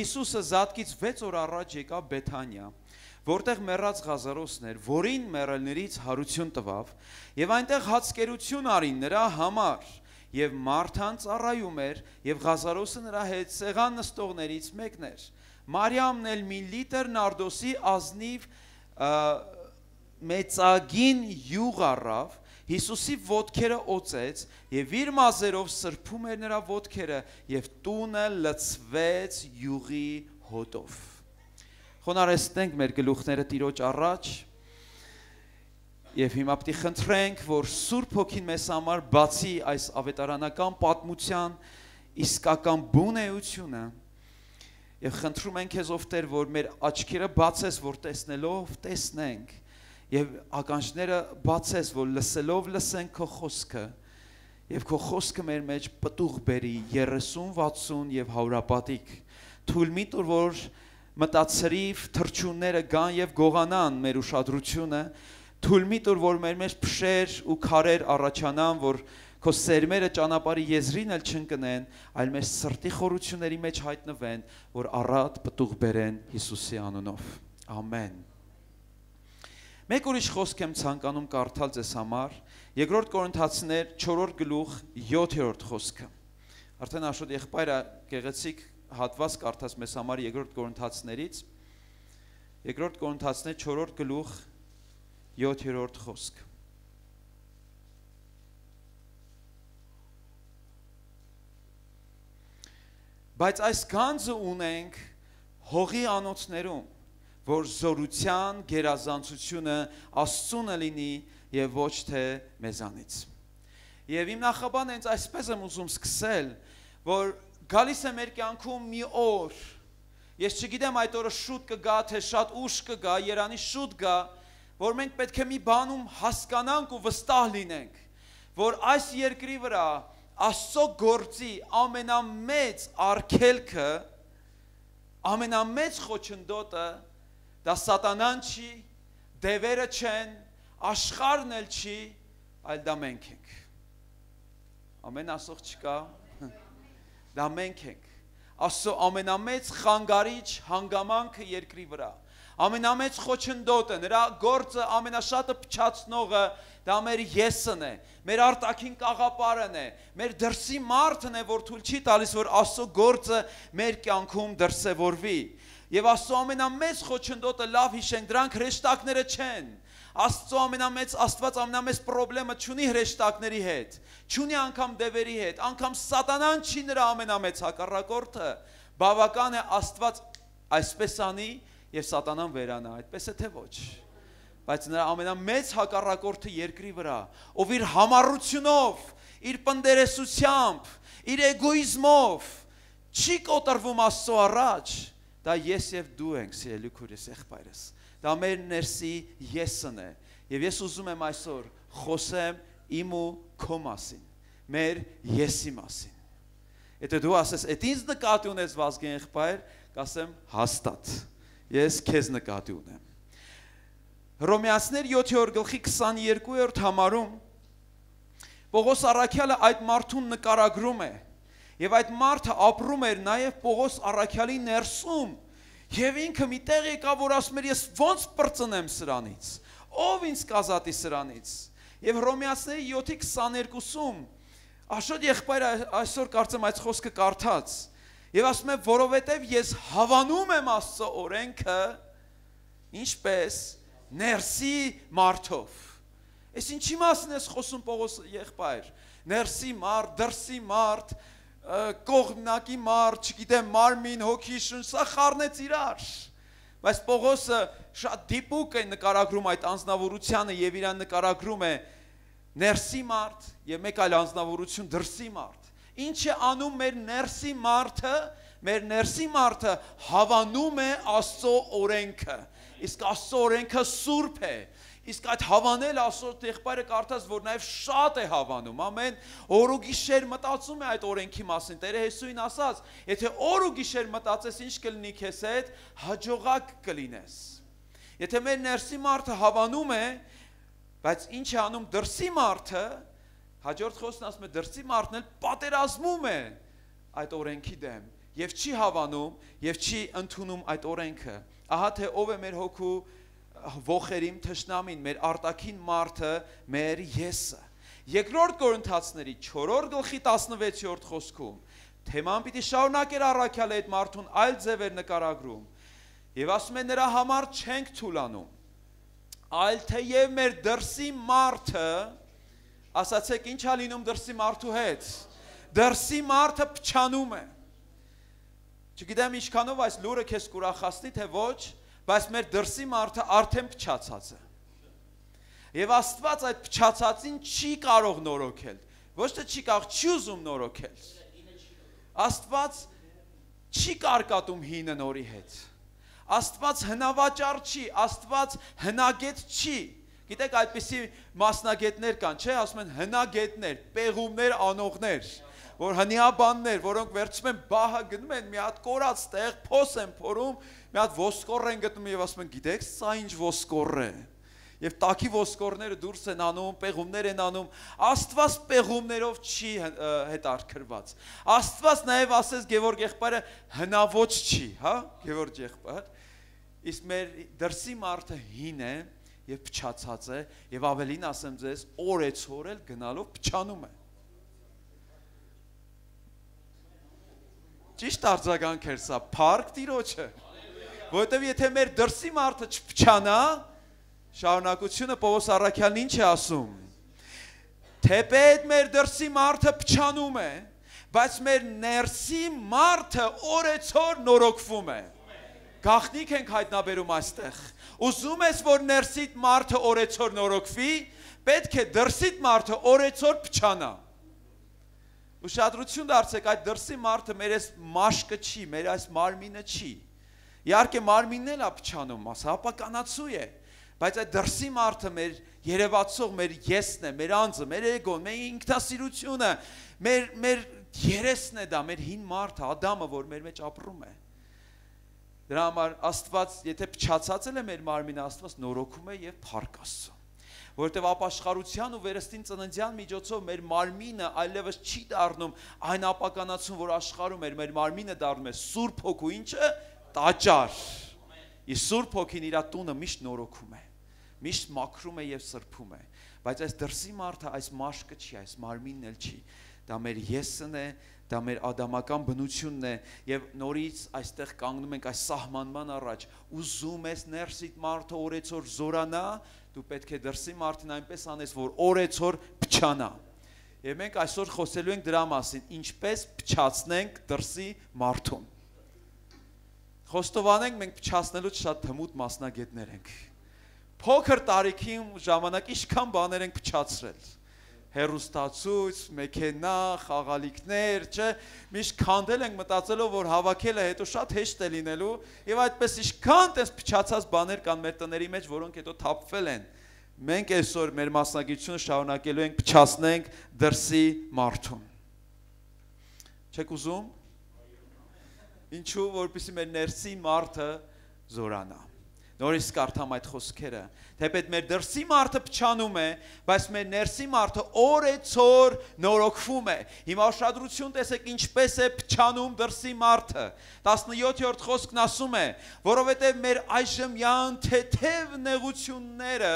Հիսուսը զատկից 6 օր առաջ եկավ Բեթանիա, որտեղ մեռած Ղազարոսն էր, որին մեռելներից հարություն տվավ, եւ այնտեղ հացկերություն արին նրա համար, եւ Մարթան ծառայում էր, եւ Ղազարոսը նրա հետ սեղան նստողներից մեկն էր։ Մարիամն էլ մի լիտր նարդոսի ազնիվ մեծագին յուղ առավ, Հիսուսի ոտքերը օծեց եւ իր մազերով սրբում էր նրա ոտքերը եւ տունը լցվեց յուղի հոտով։ Խոնարհեցնենք մեր գլուխները Տիրոջ առաջ եւ հիմա պետք է խնդրենք, որ Սուրբ Հոգին մեզ համար բացի այս ավետարանական պատմության իսկական բունեությունը եւ խնդրում ենք քեզ ով Տեր, որ մեր աչքերը բացես, որ տեսնելով տեսնենք եւ ականջները բացես, որ լսելով լսենք քո խոսքը եւ քո խոսքը մեր մեջ պտուղ բերի 30, 60 եւ 100-պատիկ։ Թույլ մի տուր, որ մտածրիվ թրջունները գան եւ գողանան մեր ուշադրությունը, թույլ մի տուր, որ մեր մեջ փշեր ու քարեր առաջանան, որ քո սերմերը ճանապարհի եզրին էլ չընկնեն, այլ մեր սրտի խորությունների մեջ հայտնվեն, որ առատ պտուղ բերեն Հիսուսի անունով։ Ամեն։ Մեկ ուրիշ խոսք եմ ցանկանում կարդալ ձեզ համար, Երկրորդ Կորինթացիներ 4-րդ գլուխ 7-րդ խոսքը։ Արդեն Աշոտ եղբայրը գեղեցիկ հատված կարդաց մեզ համար Երկրորդ Կորինթացիներից, Երկրորդ Կորինթացիներ 4-րդ գլուխ 7-րդ խոսք։ Բայց այս գանձը ունենք հողի անոթներում, որ զորության գերազանցությունը Աստծուն լինի եւ ոչ թե մեզանից։ Եվ իմ նախաբանը հենց այսպես եմ ուզում սկսել, որ գալիս է մեր կյանքում մի օր, ես չգիտեմ այդ օրը շուտ կգա, թե շատ ուշ կգա, Երանի շուտ գա, որ մենք պետք է մի բանում հասկանանք ու վստահ լինենք, որ այս երկրի վրա Աստծո գործի ամենամեծ արգելքը, ամենամեծ խոչընդոտը դա սատանան չի, դևերը չեն, աշխարհն էլ չի, այլ դա մենք ենք։ Ամեն ասող չկա, դա մենք ենք։ Աստծո ամենամեծ խանգարիչ հանգամանքը երկրի վրա, ամենամեծ խոչընդոտը, նրա գործը ամենաշատը փչացնողը դա մեր եսն է, մեր արտաքին կաղապարն է, մեր դրսի մարդն է, որ թույլ չի տալիս, որ Աստծո գործը մեր կյանքում դրսևորվի։ Եվ Աստծո ամենամեծ խոչընդոտը լավ հիշենք, դրանք հրեշտակները չեն։ Աստված ամենամեծ պրոբլեմը չունի հրեշտակների հետ, չունի անգամ դևերի հետ, անգամ սատանան չի նրա ամենամեծ հակառակորդը։ Բավական է Աստված այսպես անի եւ սատանան վերանա, այդպես է թե ոչ։ Բայց նրա ամենամեծ հակառակորդը երկրի վրա, ով իր համառությունով, իր պնդերեսությամբ, իր էգոիզմով չի կոտրվում Աստծո առաջ, դա ես եւ դու ենք, սիրելի քույրս, եղբայրս։ Դա մեր ներսի եսն է։ Եվ ես ուզում եմ այսօր խոսեմ իմ ու քո մասին, մեր եսի մասին։ Եթե դու ասես, «Էդ ինձ նկատի ունես Վազգեն եղբայր», կասեմ հաստատ։ Ես քեզ նկատի ունեմ։ Հռոմեացիներ 7-րդ գլխի 22-րդ համարում Պողոս առաքյալը այդ մարդուն նկարագրում է, եւ այդ մարդը ապրում էր նաեւ Պողոս առաքյալի ներսում, եւ ինքը մի տեղ եկավ, որ ասում էր, ես ոնց պրծնեմ սրանից, ով ինձ կազատի սրանից։ Եվ Հռոմեացիների 7:22-ում Աշոտ եղբայրը այսօր կարծեմ այս խոսքը կարդաց, եւ ասում է, որովհետեւ ես հավանում եմ Աստծո օրենքը, ինչպես ներսի մարդով։ Այս ինչի մասին ես խոսում Պողոս եղբայր։ Ներսի մարդ, դրսի մարդ, կողմնակի մարդ, չգիտեմ, մարմին, հոգի, շունչ, սա խառնեց իրար։ Բայց Պողոսը շատ դիպուկ է նկարագրում այդ անձնավորությունը եւ իրան նկարագրում է ներսի մարդ եւ մեկ այլ անձնավորություն դրսի մարդ։ Ինչ է անում մեր ներսի մարդը։ Մեր ներսի մարդը հավանում է Աստծո օրենքը։ Իսկ Աստծո օրենքը սուրբ է։ Իսկ այդ հավանել Աստծո եղբայրը կարդաց, որ նաև շատ է հավանում, ամեն օր ու գիշեր մտածում է այդ օրենքի մասին։ Տերը Հեսուին ասաց, եթե օր ու գիշեր մտածես, ինչ կլինի քեզ հետ, հաջողակ կլինես։ Եթե մեր ներսի մարդը հավանում է, բայց ինչ է անում դրսի մարդը, հաջորդ խոսքն ասում է դրսի մարդն էլ պատերազմում է այդ օրենքի դեմ։ եւ չի հավանում եւ չի ընդունում այդ օրենքը։ Ահա թե ով է մեր հոգու ողերիմ թշնամին, մեր արտաքին մարդը, մեր եսը։ Երկրորդ Կորինթացների 4-րդ գլխի 16-րդ խոսքում թեման պիտի շարունակեր առաքյալը այդ մարդուն այլ ձևեր նկարագրում եւ ասում է նրա համար չենք թուլանում, այլ թեև մեր դրսի մարդը, ասացեք ինչ է լինում դրսի մարդու հետ, դրսի մարդը փչանում է։ Չգիտեմ ինչքանով այս լուրը քեզ կուրախացնի թե ոչ, բայց մեր դրսի մարդը արդեն փչացած է։ Եվ Աստված այդ փչացածին չի կարող նորոգել, ոչ թե չի կարող, չի ուզում նորոգել։ Աստված չի կարկատում հինը նորի հետ։ Աստված հնավաճառ չի, Աստված հնագետ չի։ Գիտեք այդպիսի մասնագետներ կան, չէ, ասում են հնագետներ, պեղումներ, անողներ, որ հնիաբաններ, որոնք վերցում են բահը գնում են մի հատ կորած տեղ, փոս են փորում, մի հատ ոսկոր են գտնում եւ ասում են գիտեք սա ինչ ոսկոր է։ Եվ տակի ոսկորները դուրս են անում, պեղումներ են անում, Աստված պեղումներով չի հետարքրված։ Աստված նաև ասես Գևորգ եղբայրը հնաոճ չի, հա, Գևորգ եղբայր։ Իսկ մեր դրսի մարդը հին է եւ փչացած է եւ ավելին ասեմ ձեզ, օրեցօր էլ գնալով փչանում է։ Ճիշտ արձագանք էր սա, փառք Տիրոջը։ Որովհետեւ եթե մեր դրսի մարդը չփչանա, շարունակությունը Պողոս առաքյալն ինչ է ասում։ Թեպետ մեր դրսի մարդը փչանում է, բայց մեր ներսի մարդը օրեցօր նորոգվում է։ Գաղտնիք ենք հայտնաբերում այստեղ։ Ուզում ես, որ ներսիդ մարդը օրեցօր նորոգվի, պետք է դրսիդ մարդը օրեցօր փչանա։ Ուշադրություն դարձեք, այդ դրսի մարդը մեր այս մաշկը չի, մեր այս մարմինը չի։ Իհարկե մարմինն էլ է փչանում, ապականացու է։ Բայց այդ դրսի մարդը մեր երևացող, մեր եսն է, մեր անձը, մեր էգոն, մեր ինքնասիրությունը, մեր երեսն է դա, մեր հին մարդը, Ադամը, որ մեր մեջ ապրում է։ Դրա համար Աստված, եթե փչացած է մեր մարմինը, Աստված նորոգում է եւ փառք Աստծո։ Որովհետեւ ապաշխարության ու վերստին ծննդյան միջոցով մեր մարմինը այլևս չի դառնում այն ապականացում, որ աշխարհում էր, մեր մարմինը դառնում է Սուրբ Հոգու ինչը տաճար։ Իսկ Սուրբ Հոգին իր տունը միշտ նորոգում է, միշտ մաքրում է եւ սրբում է, բայց այս դրսի մարդը այս մաշկը չի, այս մարմինն էլ չի, դա մեր եսն է, դա մեր ադամական բնությունն է եւ նորից այստեղ կանգնում ենք այս սահմանման առաջ, ուզում ես ներսիդ մարդը օրեցօր զորանա, դու պետք է դրսի մարդին այնպես անես, որ օրեցօր փչանա։ Եվ մենք այսօր խոսելու ենք դրա մասին, ինչպես փչացնենք դրսի մարդուն։ Խոստովանենք մենք փչացնելուց շատ թմուտ մասնագետներ ենք։ Փոքր տարիքի ժամանակ ինչքան բաներ ենք փչացրել։ Հերոստացույց, մեքենա, խաղալիքներ, չէ, միշտ քանդել ենք մտածելով, որ հավաքելը հետո շատ հեշտ է լինելու, եւ այդպես ինչքան տես փչացած բաներ կան մեր տների մեջ, որոնք հետո թափվել են։ Մենք այսօր մեր մասնագիտությունը շարունակելու ենք փչացնենք դրսի մարդուն։ Չեք ուզում։ Ինչու, որպեսզի մեր ներսի մարդը զորանա։ Նորից կարդամ այդ խոսքերը։ Թեպետ մեր դրսի մարդը փչանում է, բայց մեր ներսի մարդը օրեցօր նորոգվում է։ Հիմա ուշադրություն տեսեք ինչպես է փչանում դրսի մարդը։ 17-րդ խոսքն ասում է, որովհետև մեր այժմյան թեթև նեղությունները,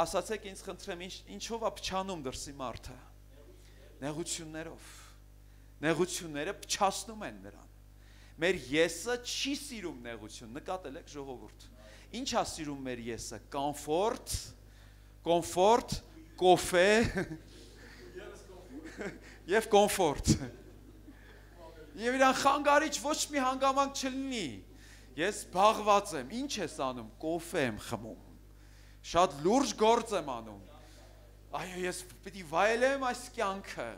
ասացեք ինձ խնդրեմ, ինչով է փչանում դրսի մարդը։ Նեղություններով։ Նեղությունները փչացնում են նրան։ Մեր եսը չի սիրում նեղություն, նկատել եք ժողովուրդ։ Ինչ է սիրում մեր եսը, կոմֆորտ, կոֆե եւ կոմֆորտ։ Եվ իրան խանգարիչ ոչ մի հանգամանք չլինի։ Ես զբաղված եմ, ինչ ես անում, կոֆե եմ խմում։ Շատ լուրջ գործ եմ անում։ Այո, ես պիտի վայելեմ այս կյանքը։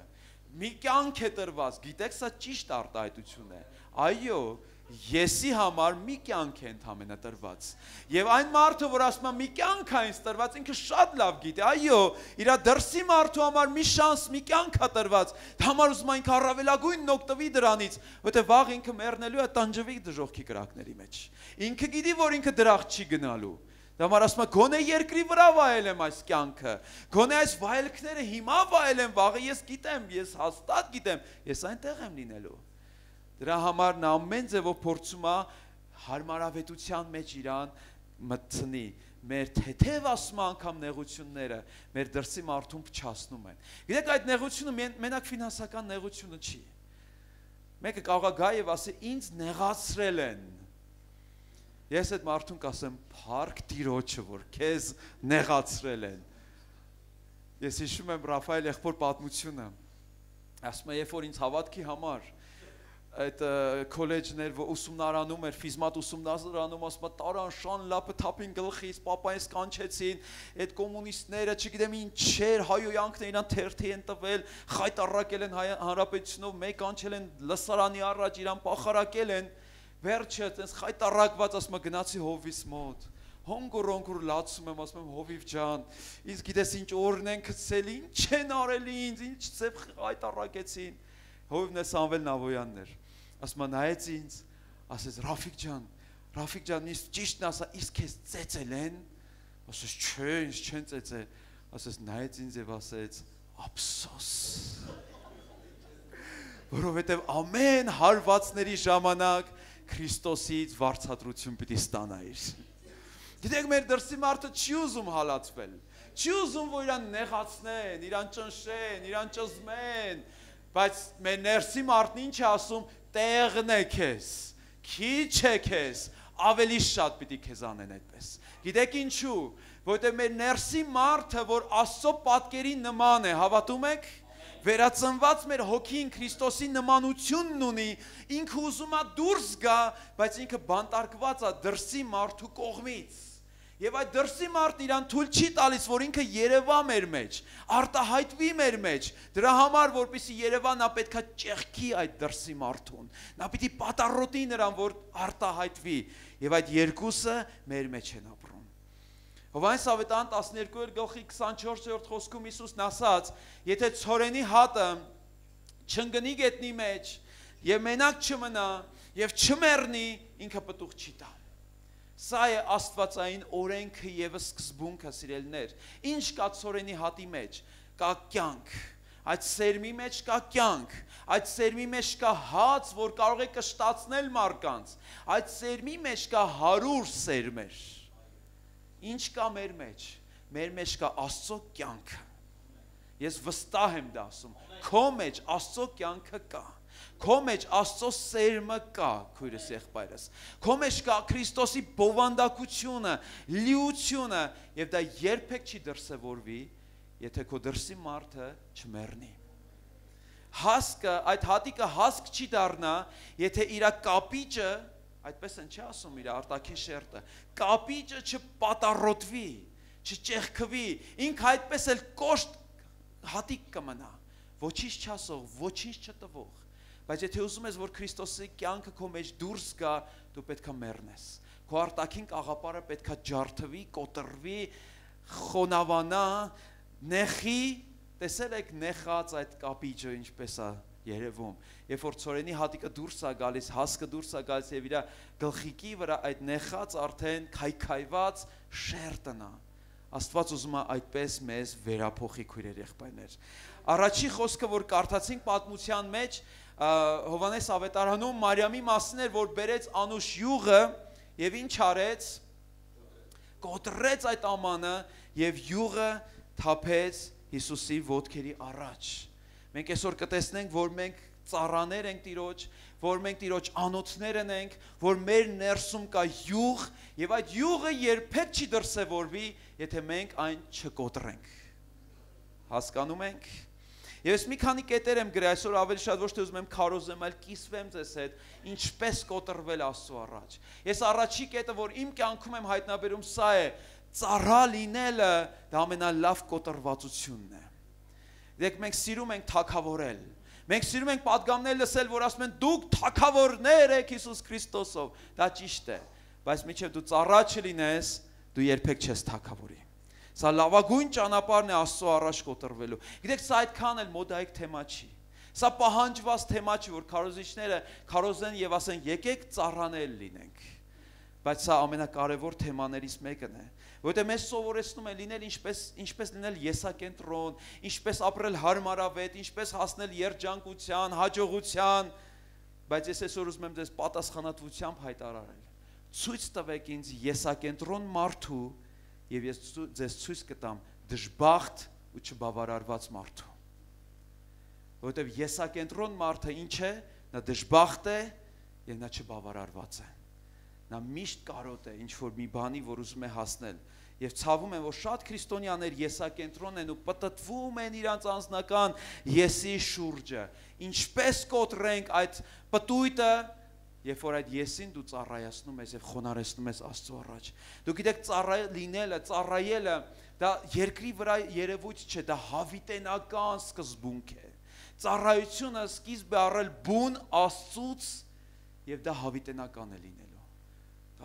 Մի կյանք է տրված, գիտեք, սա ճիշտ արտահայտություն է։ Այո, եսի համար մի կյանք է ընդամենը տրված։ Եվ այն մարդը, որ ասում է մի կյանք է ինձ տրված, ինքը շատ լավ գիտի։ Այո, իր դրսի մարդու համար մի շանս, մի կյանք է տրված։ Դա համար ուզում այնք առավելագույնն օգտվի դրանից, որտեղ վաղ ինքը մեռնելու է տանջվի դժոխքի կրակների մեջ։ Ինքը գիտի, որ ինքը դրախտ չի գնալու։ Դա համար ասում է, գոնե երկրի վրա վայելեմ այս կյանքը, գոնե այս վայելքները հիմա վայելեմ, վաղը ես գիտեմ, ես հաստատ գիտեմ, ես այնտեղ եմ լինելու։ Դրա համար նա ամեն ձևով փորձում է հարմարավետության մեջ իրան մտցնի։ Մեր թեթև ասում անգամ նեղությունները մեր դրսի մարդուն փչացնում են։ Գիտեք, այդ նեղությունը մենակ ֆինանսական նեղությունը չի։ Մեկը կարող է գա եւ ասի ինձ նեղացրել են։ Ես այդ մարդուն կասեմ փառք Տիրոջը, որ քեզ նեղացրել են։ Ես հիշում եմ Ռաֆայել եղբոր պատմությունը։ Ասում է, երբ որ ինձ հավատքի համար այդ քոլեջներ ուսումնարանում էր, ֆիզմատ ուսումնարանում, ասում է տարան շան լապը թափին գլխից, պապայից կանչեցին, այդ կոմունիստները, չգիտեմ ինչեր, հայոյանքն իրան թերթի են տվել, խայտառակել են հանրապետությունով, մեկ կանչել են լսարանի առաջ, իրան պախարակել են, վերջը այդպես խայտառակված, ասում է գնացի հովվիս մոտ, հոնգոր լացում եմ, ասում եմ հովիվ ջան, ինձ գիտես ինչ օրն են գցել, ինչ են արել ինձ, ինչ ձև խայտառակեցին, հովիվն է Սամվել Նավոյանն էր, ասում է նայեց ինձ, ասեց Ռաֆիկ ջան, ինձ ճիշտն ասա, իսկ քեզ ծեծել են, ասեց չէ, ինձ չեն ծեծել, ասեց նայեց ինձ եւ ասեց ափսոս, որովհետեւ ամեն հարվածների ժամանակ Քրիստոսից վարձատրություն պիտի ստանայիր։ Գիտեք, մեր դրսի մարդը չի ուզում հալածվել, չի ուզում, որ իրան նեղացնեն, իրան ճնշեն, իրան ճզմեն, բայց մեր ներսի մարդն ինչ է ասում, տեղն է քեզ, քիչ է քեզ, ավելի շատ պիտի քեզ անեն այդպես։ Գիտեք ինչու, որտեղ մեր ներսի մարդը, որ Աստծո պատկերի նման է, հավատում եք, վերածնված մեր հոգին Քրիստոսի նմանությունն ունի, ինքը ուզում է դուրս գա, բայց ինքը բանտարկված է դրսի մարդու կողմից։ Եվ այդ դրսի մարդն իրան թույլ չի տալիս, որ ինքը երևա մեր մեջ, արտահայտվի մեր մեջ, դրա համար, որպեսզի երևա, նա պետքա ճեղքի այդ դրսի մարդուն, նա պիտի պատառոտի նրան, որ արտահայտվի, եւ այդ երկուսը մեր մեջ են ապրում։ Հովհաննես Ավետարան 12:24 խոսքում Հիսուսն ասաց, եթե ցորենի հատը չընկնի գետնի մեջ, եւ մենակ չմնա, եւ չմեռնի, ինքը պտուղ չի տա։ Սա է աստվածային օրենքը եւ սկզբունքը, սիրելիներ։ Ինչ կա ցորենի հատի մեջ, կա կյանք, այդ սերմի մեջ կա կյանք, այդ սերմի մեջ կա հաց, որ կարող է կշտացնել մարդկանց, այդ սերմի մեջ կա 100 սերմեր։ Ինչ կա մեր մեջ կա Աստծո կյանքը։ Ես վստահ եմ դա ասում, քո մեջ Աստծո կյանքը կա։ Քո մեջ Աստծո սերմը կա, քույրս եղբայրս։ Քո մեջ կա Քրիստոսի բովանդակությունը, լիությունը, եւ դա երբեք չի դրսևորվի, եթե քո դրսի մարդը չմեռնի։ Հասկը, այդ հատիկը հասկ չի դառնա, եթե իր կապիճը, այդպես են չի ասում իր արտաքին շերտը, կապիճը չպատառոտվի, չճեղքվի, ինքը այդպես էլ կոշտ հատիկ կմնա, ոչինչ չասող, ոչինչ չտվող։ Բայց եթե ուզում ես, որ Քրիստոսի կյանքը քո մեջ դուրս գա, դու պետքա մեռնես։ Քո արտաքին կաղապարը պետքա ջարդվի, կոտրվի, խոնավանա, նեխի, տեսել եք նեխած այդ կապիճը ինչպես է երևում։ Երբ որ ցորենի հատիկը դուրս է գալիս, հասկը դուրս է գալիս եւ իր գլխիկի վրա այդ նեխած արդեն քայքայված շերտն է։ Աստված ուզում է այդպես մեզ վերափոխի, քույրեր եղբայրներ։ Առաջի խոսքը, որ կարդացինք պատմության մեջ, Հովհաննես Ավետարանում Մարիամի մասին էր, որ բերեց անուշ յուղը եւ ինչ արեց, կոտրեց այդ ամանը եւ յուղը թափեց Հիսուսի ոտքերի առաջ։ Մենք այսօր կտեսնենք, որ մենք ծառաներ ենք Տիրոջ, որ մենք Տիրոջ անոթներն ենք, որ մեր ներսում կա յուղ եւ այդ յուղը երբեք չի դրսևորվի, եթե մենք այն չկոտրենք։ Հասկանում եք։ Եվ ես մի քանի կետեր եմ գրել, այսօր ավելի շատ ոչ թե ուզում եմ քարոզեմ, այլ կիսվեմ ձեզ հետ, ինչպես կոտրվել Աստծո առաջ։ Ես առաջի կետը, որ իմ կյանքում եմ հայտնաբերում, սա է, ծառա լինելը դա ամենալավ կոտրվածությունն է։ Դեք մենք սիրում ենք թագավորել։ Մենք սիրում ենք պատգամներ լսել, որ ասում են դուք թագավորներ եք Հիսուս Քրիստոսով։ Դա ճիշտ է, բայց մինչև դու ծառա չլինես, դու երբեք չես թագավորի։ Սա լավագույն ճանապարհն է Աստծո առաջ կոտրվելու։ Գիտեք, սա այդքան էլ մոդայիկ թեմա չի։ Սա պահանջված թեմա չի, որ քարոզիչները քարոզեն եւ ասեն եկեք ծառաներ լինենք։ Բայց սա ամենակարևոր թեմաներից մեկն է, որտեղ մեզ սովորեցնում են լինել ինչպես լինել եսակենտրոն, ինչպես ապրել հարմարավետ, ինչպես հասնել երջանկության, հաջողության, բայց ես այսօր ուզում եմ ձեզ պատասխանատվությամբ հայտարարել։ Ցույց տվեք ինձ եսակենտրոն մարդու եւ ես ձեզ ցույց կտամ դժբախտ ու չբավարարված մարդու։ Որովհետեւ եսակենտրոն մարդը ինչ է, նա դժբախտ է եւ նա չբավարարված է։ Նա միշտ կարոտ է ինչ որ մի բանի, որ ուզում է հասնել։ Եվ ցավում եմ, որ շատ քրիստոնյաներ եսակենտրոն են ու պտտվում են իրանց անձնական եսի շուրջը։ Ինչպես կոտրենք այդ պտույտը, երբ որ այդ եսին դու ծառայացնում ես եւ խոնարհեցնում ես Աստծո առաջ։ Դու գիտեք, ծառայելը դա երկրի վրա երևույթ չէ, դա հավիտենական սկզբունք է։ Ծառայությունը սկիզբ է առել բուն Աստծուց եւ դա հավիտենական է լինելու։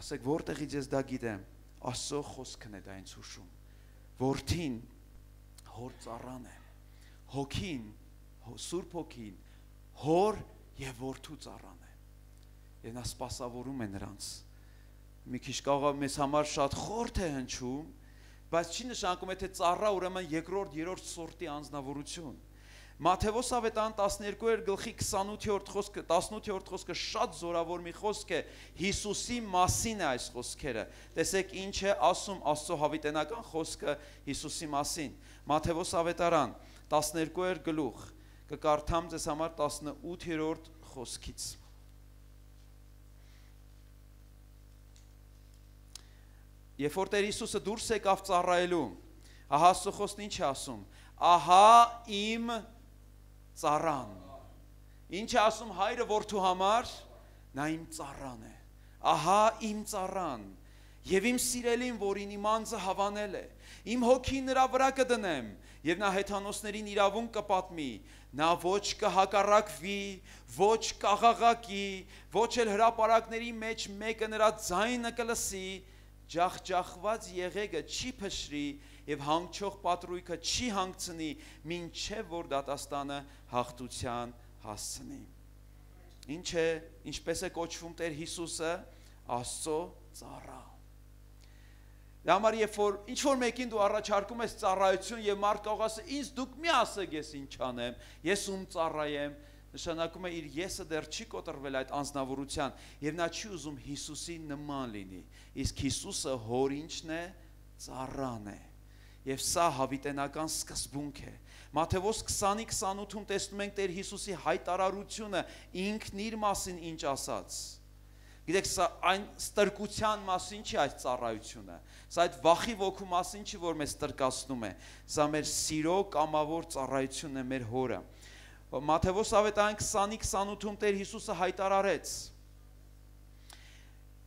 Ասեք, որտեղից ես դա գիտեմ։ Աստծո խոսքն է դա ինձ հուշում։ Որդին հոր ծառան է։ Հոգին, Սուրբ Հոգին, հոր եւ որդու ծառան է։ Եվ նա սպասավորում է նրանց։ Մի քիչ կարող մեզ համար շատ խորթ է հնչում, բայց չի նշանակում, թե ծառա ուրեմն երկրորդ, երրորդ սորտի անձնավորություն։ Մատթեոս ավետարան 12-28 խոսքը շատ զորավոր մի խոսք է, Հիսուսի մասին է այս խոսքերը։ Տեսեք ինչ է ասում Աստծո հավիտենական խոսքը Հիսուսի մասին։ Մատթեոս ավետարան 12 կկարդամ ձեզ համար 18-րդ խոսքից։ Երբ որ Տեր Հիսուսը դուրս եկավ ծառայելու, ահա Աստծո խոսքն ինչ է ասում. ահա իմ ծառան։ Ինչ է ասում հայրը որդու համար, նա իմ ծառան է։ Ահա իմ ծառան, եւ իմ սիրելին, որին իմ անձը հավանել է։ Իմ հոգին նրա վրա կդնեմ, եւ նա հեթանոսներին իրավունք կպատմի։ Նա ոչ կհակառակվի, ոչ կաղաղակի, ոչ էլ հրապարակների մեջ մեկը նրա ձայնը կլսի, ջախջախված եղեգը չի փշրի եւ հանգչող պատրույքը չի հանգցնի, մինչեւ որ դատաստանը հաղթության հասցնի։ Ինչ է, ինչպես է կոչվում Տեր Հիսուսը, Աստծո ծառա։ Դա համար երբ որ ինչ որ մեկին դու առաջարկում ես ծառայություն եւ մարդ կարող ասի, ինձ դուք մի ասեք ես ինչ անեմ, ես ում ծառայեմ, նշանակում է իր եսը դեռ չի կոտրվել այդ անձնավորության եւ նա չի ուզում Հիսուսի նման լինի։ Իսկ Հիսուսը հոր ինչն է, ծառան է։ Եվ սա հավիտենական սկզբունք է։ Մատթեոս 20-28-ում տեսնում ենք Տեր Հիսուսի հայտարարությունը ինքն իր մասին ինչ ասաց։ Գիտեք, սա այն ստրկության մասին չի այս ծառայությունը։ Սա այդ վախի ոգու մասին չի, որ մեզ ստրկացնում է։ Սա մեր սիրո կամավոր ծառայությունն է մեր հորը։ Մատթեոս ավետարան 20-28-ում Տեր Հիսուսը հայտարարեց.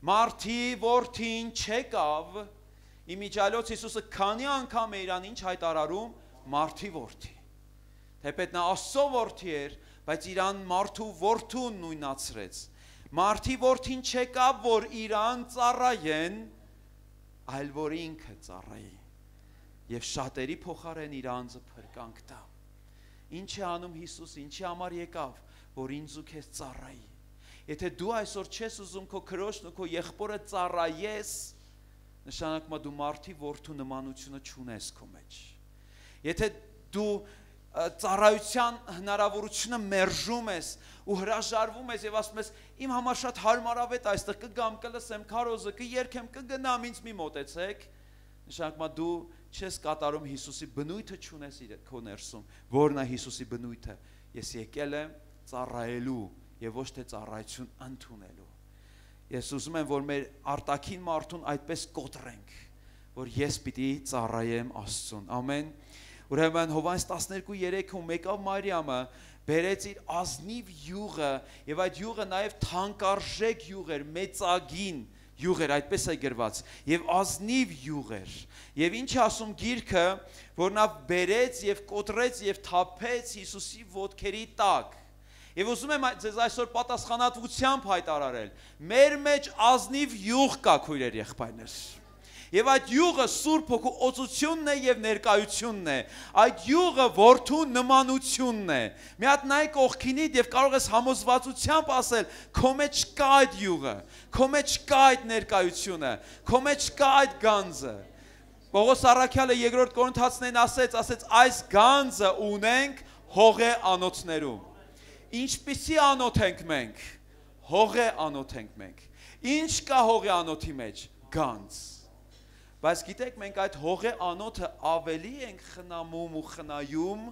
Մարդի որդին չեկավ, իմիջիայլոց Հիսուսը քանի անգամ է իրան ինչ հայտարարում, մարդի որդի։ Թեպետ նա Աստծո որդի էր, բայց իրան մարդու որդուն նույնացրեց։ Մարդի որդին չեկավ, որ իրան ծառայեն, այլ որ ինքը ծառայի։ Եվ շատերի փոխարեն իր անձը փրկանք տա։ Ինչ է անում Հիսուսը, ինչի համար եկավ, որ ինձ ու քեզ ծառայի։ Եթե դու այսօր չես ուզում քո քրոջն ու քո եղբորը ծառայես, նշանակում է դու մարդի որդու նմանությունը չունես քո մեջ։ Եթե դու ծառայության հնարավորությունը մերժում ես ու հրաժարվում ես եւ ասում ես իմ համար շատ հարմարավետ այստեղ կգամ, կլսեմ քարոզը, կերքեմ, կգնամ, ինձ մի մոտեցեք, նշանակում է դու չես կատարում Հիսուսի բնույթը չունես քո ներսում, որն է Հիսուսի բնույթը։ Ես եկել եմ ծառայելու եւ ոչ թե ծառայություն ընդունելու։ Ես ուզում եմ, որ մեր արտաքին մարդուն այդպես կոտրենք, որ ես պիտի ծառայեմ Աստծուն։ Ամեն։ Ուրեմն Հովհաննես 12:3-ում եկավ Մարիամը, բերեց իր ազնիվ յուղը եւ այդ յուղը նաեւ թանկարժեք յուղ էր, մեծագին յուղ էր, այդպես է գրված, եւ ազնիվ յուղ էր։ Եվ ինչ է ասում գիրքը, որ նա բերեց եւ կոտրեց եւ թափեց Հիսուսի ոտքերի տակ։ Եվ ուզում եմ ձեզ այսօր պատասխանատվությամբ հայտարարել, մեր մեջ ազնիվ յուղ կա, քույրեր եղբայրներ։ Եվ այդ յուղը Սուրբ Հոգու օծությունն է եւ ներկայությունն է։ Այդ յուղը որդու նմանությունն է։ Մի հատ նայ կողքինիդ եւ կարող ես համոզվածությամբ ասել, քո մեջ կա այդ յուղը, քո մեջ կա այդ ներկայությունը, քո մեջ կա այդ գանձը։ Պողոս առաքյալը 2 Կորինթացիներին ասեց, այս գանձը ունենք հողե անոթներում։ Ինչպիսի անոթ ենք մենք։ Հող է անոթ ենք մենք։ Ինչ կա հողի անոթի մեջ։ Գանձ։ Բայց գիտեք մենք այդ հողի անոթը ավելի ենք խնամում ու խնայում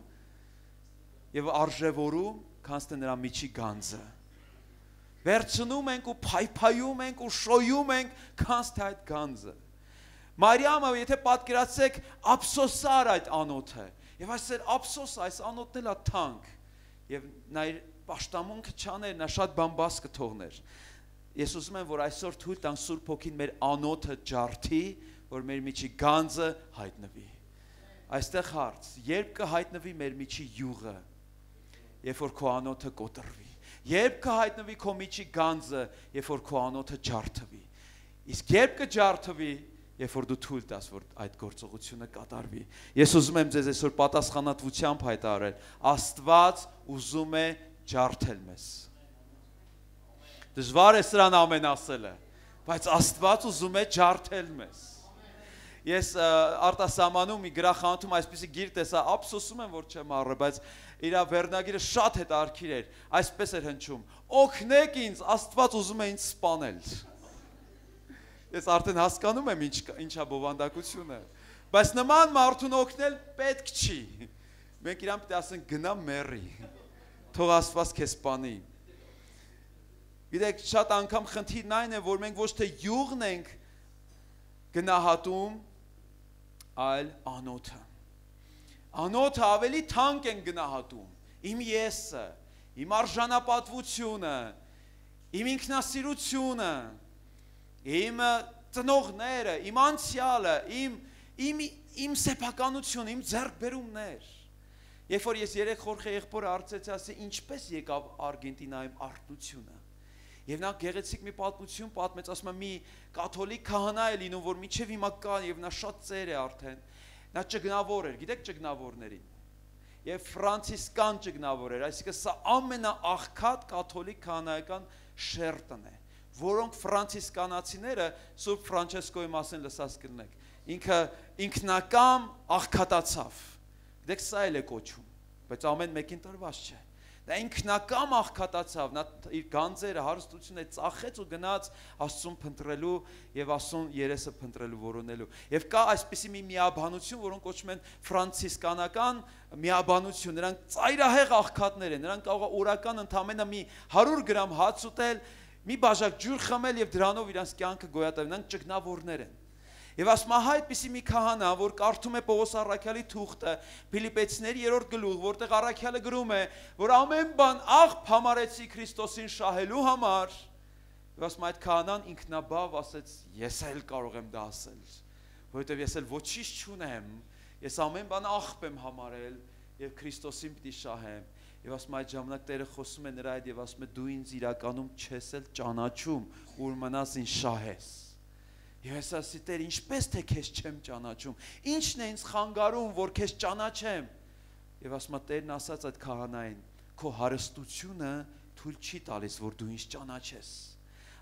եւ արժեվորում, քան թե նրա միջի գանձը։ Վերցնում ենք ու փայփայում ենք ու շոյում ենք, քան թե այդ գանձը։ Մարիամը, եթե պատկերացեք, ափսոսար այդ անոթը։ Եվ այսօր ափսոս այս անոթն էլ է թանկ։ Եվ նա իր պաշտամունքը չաներ, նա շատ բան բաց կթողներ։ Ես ուզում եմ, որ այսօր թույլ տանք Սուրբ Հոգին մեր անոթը ջարդի, որ մեր միջի գանձը հայտնվի։ Այստեղ հարց, երբ կհայտնվի մեր միջի յուղը, երբ որ քո անոթը կոտրվի, երբ կհայտնվի քո միջի գանձը, երբ որ քո անոթը ջարդվի։ Իսկ երբ կջարդվի, երբ որ դու թույլ տաս, որ այդ գործողությունը կատարվի։ Ես ուզում եմ ձեզ այսօր պատասխանատվությամբ հայտարարել, Աստված ուզում է ջարդել մեզ։ Դժվար է սրան ամեն ասելը, բայց Աստված ուզում է ջարդել մեզ։ Ես արտասահմանում մի գրախանութում այսպիսի գիր տեսա, ափսոսում եմ, որ չեմ առել, բայց իր վերնագիրը շատ հետաքրքիր էր, այսպես էր հնչում. օգնեք ինձ, Աստված ուզում է ինձ սպանել։ Ես արդեն հասկանում եմ ինչա բովանդակությունը, բայց նման մարդուն օգնել պետք չի։ Մենք իրան պետք է ասենք գնա մեռի, թող Աստված քեզ սպանի։ Գիտեք, շատ անգամ խնդիրն այն է, որ մենք ոչ թե յուղն ենք գնահատում, այլ անոթը։ Անոթը ավելի թանկ են գնահատում, իմ եսը, իմ արժանապատվությունը, իմ ինքնասիրությունը, իմ ծնողները, իմ անցյալը, իմ սեփականությունը, իմ ձեռքբերումներ։ Երբ որ ես 3 խորխե եղբորը հարցրեցի, ասի ինչպես եկավ Արգենտինայում արթնությունը։ Եվ նա գեղեցիկ մի պատմություն պատմեց, ասում է մի կաթոլիկ քահանա է լինում, որ մինչև հիմա կա եւ նա շատ ծեր է արդեն։ Նա ճգնավոր էր, գիտեք ճգնավորներին։ Եվ ֆրանցիսկան ճգնավոր էր, այսինքն սա ամենաաղքատ կաթոլիկ քահանայական շերտն է, որոնք ֆրանցիսկանացիները Սուրբ Ֆրանչեսկոյի մասին լսած կլինեք։ Ինքը ինքնակամ աղքատացավ։ Գիտեք, սա էլ է կոչում, բայց ամեն մեկին տրված չէ։ Նա ինքնակամ աղքատացավ, նա իր գանձերը, հարստությունը ծախեց ու գնաց Աստծուն փնտրելու եւ Աստծուն երեսը փնտրելու որոնելու։ Եվ կա այսպիսի մի միաբանություն, որոնք կոչվում են ֆրանցիսկանական միաբանություն, նրանք ծայրահեղ աղքատներ են, նրանք կարող է օրական ընդամենը մի 100 գրամ հաց ուտել, մի բաժակ ջուր խմել եւ դրանով իրանց կյանքը գոյատևել, նրանք ճգնավորներ են։ Եվ ասում է այդպիսի մի քահանա, որ կարդում է Պողոս առաքյալի թուղթը, Փիլիպպեցիների 3-րդ գլուխ, որտեղ առաքյալը գրում է, որ ամեն բան աղբ համարեցի Քրիստոսին շահելու համար։ Եվ ասում է այդ քահանան ինքնաբավ ասեց, ես էլ կարող եմ դա ասել, որովհետև ես էլ ոչինչ չունեմ, ես ամեն բան աղբ եմ համարել եւ Քրիստոսին պիտի շահեմ։ Եվ ասում է այդ ժամանակ Տերը խոսում է նրա հետ եւ ասում է դու ինձ իրականում չես էլ ճանաչում, ուր մնաս ինձ շահես։ Եվ ես ասի Տեր, ինչպես թե քեզ չեմ ճանաչում, ինչն է ինձ խանգարում, որ քեզ ճանաչեմ։ Եվ ասում է Տերն ասաց այդ քահանային, քո հարստությունը թույլ չի տալիս, որ դու ինձ ճանաչես։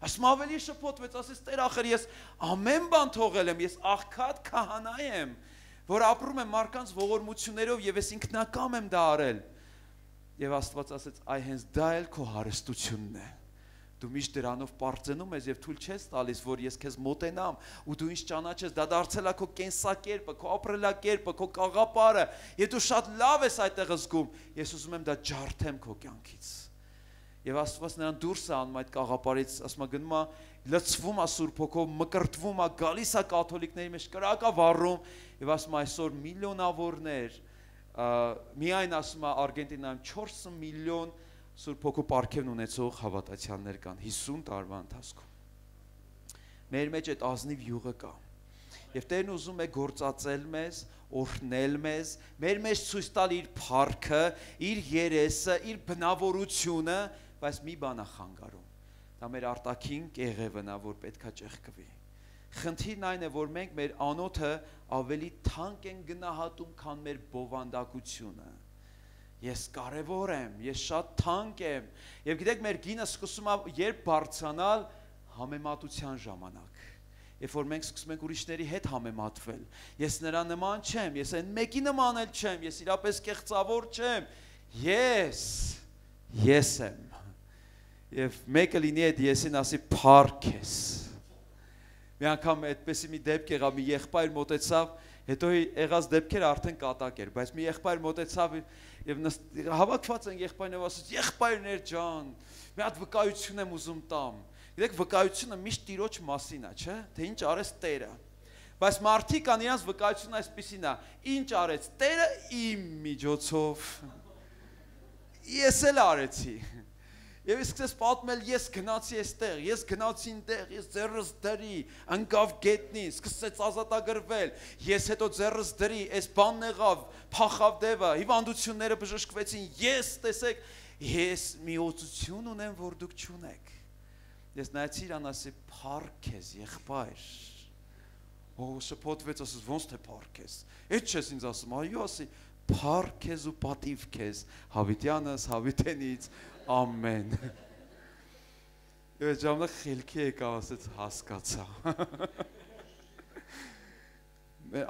Ասում ավելի շփոթվեց, ասեց Տեր, ախր ես ամեն բան թողել եմ, ես աղքատ քահանա եմ, որ ապրում եմ մարդկանց ողորմություններով եւ ես ինքնակամ եմ դա արել։ Եվ Աստված ասեց, այ հենց դա էլ քո հարստությունն է։ Դու միշտ դրանով պարծենում ես եւ թույլ չես տալիս, որ ես քեզ մոտենամ ու դու ինձ ճանաչես, դա դարձել է քո կենսակերպը, քո ապրելակերպը, քո կաղապարը, եւ դու շատ լավ ես այդտեղ զգում։ Ես ուզում եմ դա ջարդեմ քո կյանքից։ Եվ Աստված նրան դուրս է անում այդ կաղապարից, ասում է գնում է, լցվում է Սուրբ Հոգով, մկրտվում է, գալիս է կաթոլիկների մեջ, կրակ է վառում եւ ասում է այսօր միլիոնավորներ, միայն ասում է Արգենտինայում 4 միլիոն Սուրբ Հոգու պարգևն ունեցող հավատացյալներ կան 50 տարվա ընթացքում։ Մեր մեջ այդ ազնիվ յուղը կա։ Եվ Տերն ուզում է գործածել մեզ, օրհնել մեզ, մեր մեջ ցույց տալ իր փառքը, իր երեսը, իր բնավորությունը, բայց մի բան է խանգարում։ Դա մեր արտաքին կեղևն է, որ պետքա ճեղքվի։ Խնդիրն այն է, որ մենք մեր անոթը ավելի թանկ են գնահատում, քան մեր բովանդակությունը։ Ես կարևոր եմ, ես շատ թանկ եմ։ Եվ գիտեք, մեր գինը սկսում է երբ բարձրանալ համեմատության ժամանակ։ Երբ որ մենք սկսում ենք ուրիշների հետ համեմատվել, ես նրա նման չեմ, ես այն մեկի նման էլ չեմ, ես իրապես կեղծավոր չեմ, ես եմ։ Եվ մեկը լինի այդ եսին ասի փառք ես։ Մի անգամ այդպեսի մի դեպք եղավ, մի եղբայր մոտեցավ, հետո եղած դեպքերը արդեն կատակ էր, բայց մի եղբայր մոտեցավ եւ հավաքված են եղբայրները ասում, եղբայրներ ջան, մի հատ վկայություն եմ ուզում տամ։ Գիտեք, վկայությունը միշտ Տիրոջ մասին է, չէ՞, թե ինչ արեց Տերը։ Բայց մարդիկ կան իրանց վկայությունը այսպեսին է, ինչ արեց Տերը իմ միջոցով։ Ես էլ արեցի։ Եվ ես սկսես պատմել, ես գնացի այստեղ, ես գնացի այնտեղ, ես ձեռս դրի, ընկավ գետնին, սկսեց ազատագրվել, ես հետո ձեռս դրի, այս բանն եղավ, փախավ դևը, հիվանդությունները բժշկվեցին, ես տեսեք, ես մի օծություն ունեմ, որ դուք չունեք։ Ես նայեցի իրան ասի, փառք ես, եղբայր։ Ո շփոթվեց, ասես ոնց թե փառք ես։ Այդ չես ինձ ասում, այո, ասի, փառք ես ու պատիվ քեզ, Հավիտյանս, Հավիտենից, ամեն։ Եվ ժամանակ խելքի եկավ, ասեց հասկացա։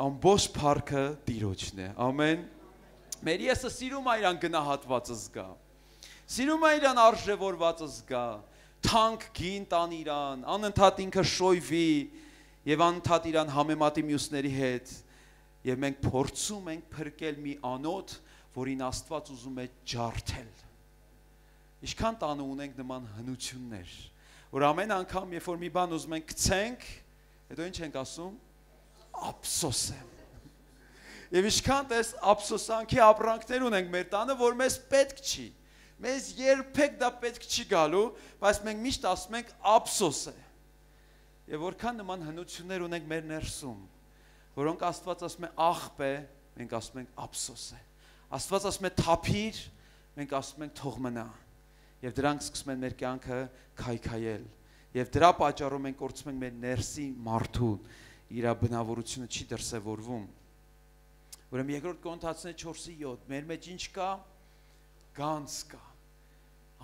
Ամբողջ փառքը Տիրոջն է, ամեն։ Մեր եսը սիրում է իրան գնահատվածը զգա, սիրում է իրան արժևորվածը զգա, թանկ գին տան իրան, անընդհատ ինքը շոյվի եւ անընդհատ իրան համեմատի մյուսների հետ, եւ մենք փորձում ենք փրկել մի անոթ, որին Աստված ուզում է ջարդել։ Ինչքան տանը ունենք նման հնություններ, որ ամեն անգամ, երբ որ մի բան ուզում ենք գցենք, հետո ինչ ենք ասում, ափսոս եմ։ Եվ ինչքան տես ափսոսանքի ապրանքներ ունենք մեր տանը, որ մեզ պետք չի։ Մեզ երբեք դա պետք չի գալու, բայց մենք միշտ ասում ենք ափսոս է։ Եվ որքան նման հնություններ ունենք մեր ներսում, որոնք Աստված ասում է աղբ է, մենք ասում ենք ափսոս է։ Աստված ասում է թափիր, մենք ասում ենք թող մնա։ Եվ դրանք սկսում են մեր կյանքը քայքայել։ Եվ դրա պատճառով մենք կորցնում ենք մեր ներսի մարդու իր բնավորությունը չի դրսևորվում։ Ուրեմն երկրորդ Կորինթացիներ 4:7 մեր մեջ ինչ կա, գանձ կա։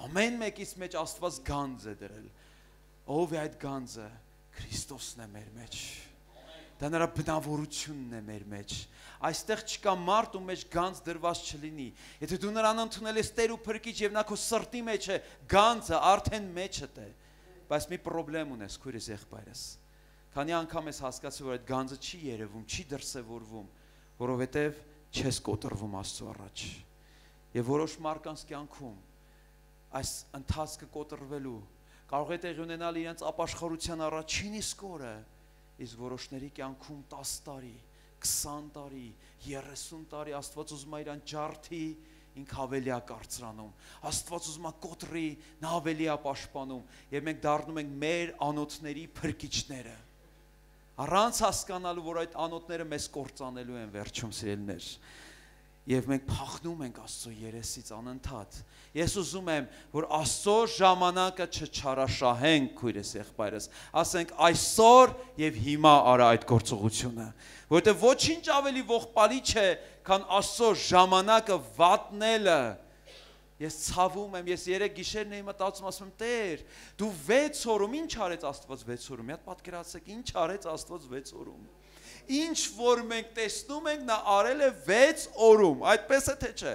Ամեն մեկից մեջ Աստված գանձ է դրել։ Ով է այդ գանձը, Քրիստոսն է մեր մեջ։ Դա նրա բնավորությունն է մեր մեջ։ Այստեղ չկա մարդ ու մեջ գանձ դրված չլինի։ Եթե դու նրան ընդունել ես Տեր ու Փրկիչ եւ նա քո սրտի մեջ է, գանձը արդեն մեջդ է։ Բայց մի խնդրեմ ունես քույրս եղբայրս։ Քանի անգամ ես հասկացել, որ այդ գանձը չի երևում, չի դրսևորվում, որովհետեւ չես կոտրվում Աստծո առաջ։ Եվ որոշ մարդկանց կյանքում այս ընթացքը կոտրվելու կարող է տեղի ունենալ իրենց ապաշխարության առաջին իսկ օրը, իսկ որոշների կյանքում 10 տարի, 20 տարի, 30 տարի Աստված ուզում է իրան ջարդի, ինք ավելի է կարծրանում։ Աստված ուզում է կոտրի, նա ավելի է պաշտպանում, եւ մենք դառնում ենք մեր անոթների փրկիչները։ Առանց հասկանալու, որ այդ անոթները մեզ կործանելու են վերջում սիրելիներ։ Եվ մենք փախնում ենք Աստծո երեսից անընդհատ։ Ես ուզում եմ, որ Աստծո ժամանակը չչարաշահենք քույրս եղբայրս, ասենք այսօր եւ հիմա արա այդ գործողությունը, որովհետեւ ոչինչ ավելի ողբալի չէ, քան Աստծո ժամանակը վատնելը։ Ես ցավում եմ, ես 3 գիշերն էի մտածում, ասում եմ, Տեր, դու 6 օրում ինչ արեց Աստված 6 օրում։ Մի հատ պատկերացրեք, ինչ արեց Աստված 6 օրում։ Ինչ որ մենք տեսնում ենք, նա արել է 6 օրում, այդպես է թե չէ։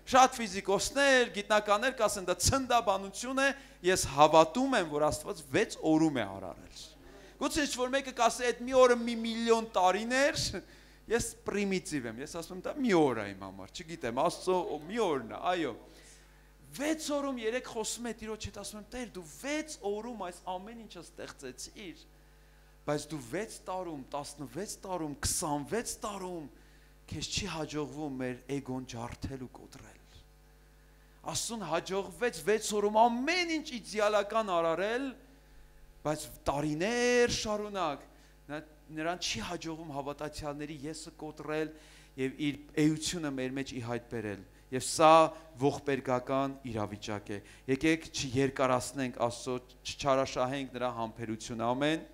Շատ ֆիզիկոսներ, գիտնականներ կասեն, դա ցնդաբանություն է, ես հավատում եմ, որ Աստված 6 օրում է արարել։ Գուցե ինչ-որ մեկը կասի, այդ մի օրը 1 միլիոն տարիներ, ես պրիմիտիվ եմ, ես ասում եմ, դա մի օր է իմ համար, չգիտեմ, Աստծո մի օրն է, այո։ 6 օրում 3 խոսում է Տիրոջ հետ, ասում եմ, Տեր, դու 6 օրում այս ամեն ինչը ստեղծեցիր։ Բայց դու 6 տարում, 16 տարում, 26 տարում քեզ չի հաջողվում մեր էգոն ջարդել ու կոտրել։ Աստծուն հաջողվեց 6 օրում ամեն ինչ իդեալական արարել, բայց տարիներ շարունակ նրան չի հաջողվում հավատացյալների եսը կոտրել եւ իր էությունը մեր մեջ ի հայտ բերել։ Եվ սա ողբերգական իրավիճակ է։ Եկեք չերկարացնենք Աստծո, չչարաշահենք նրա համբերությունը, ամեն։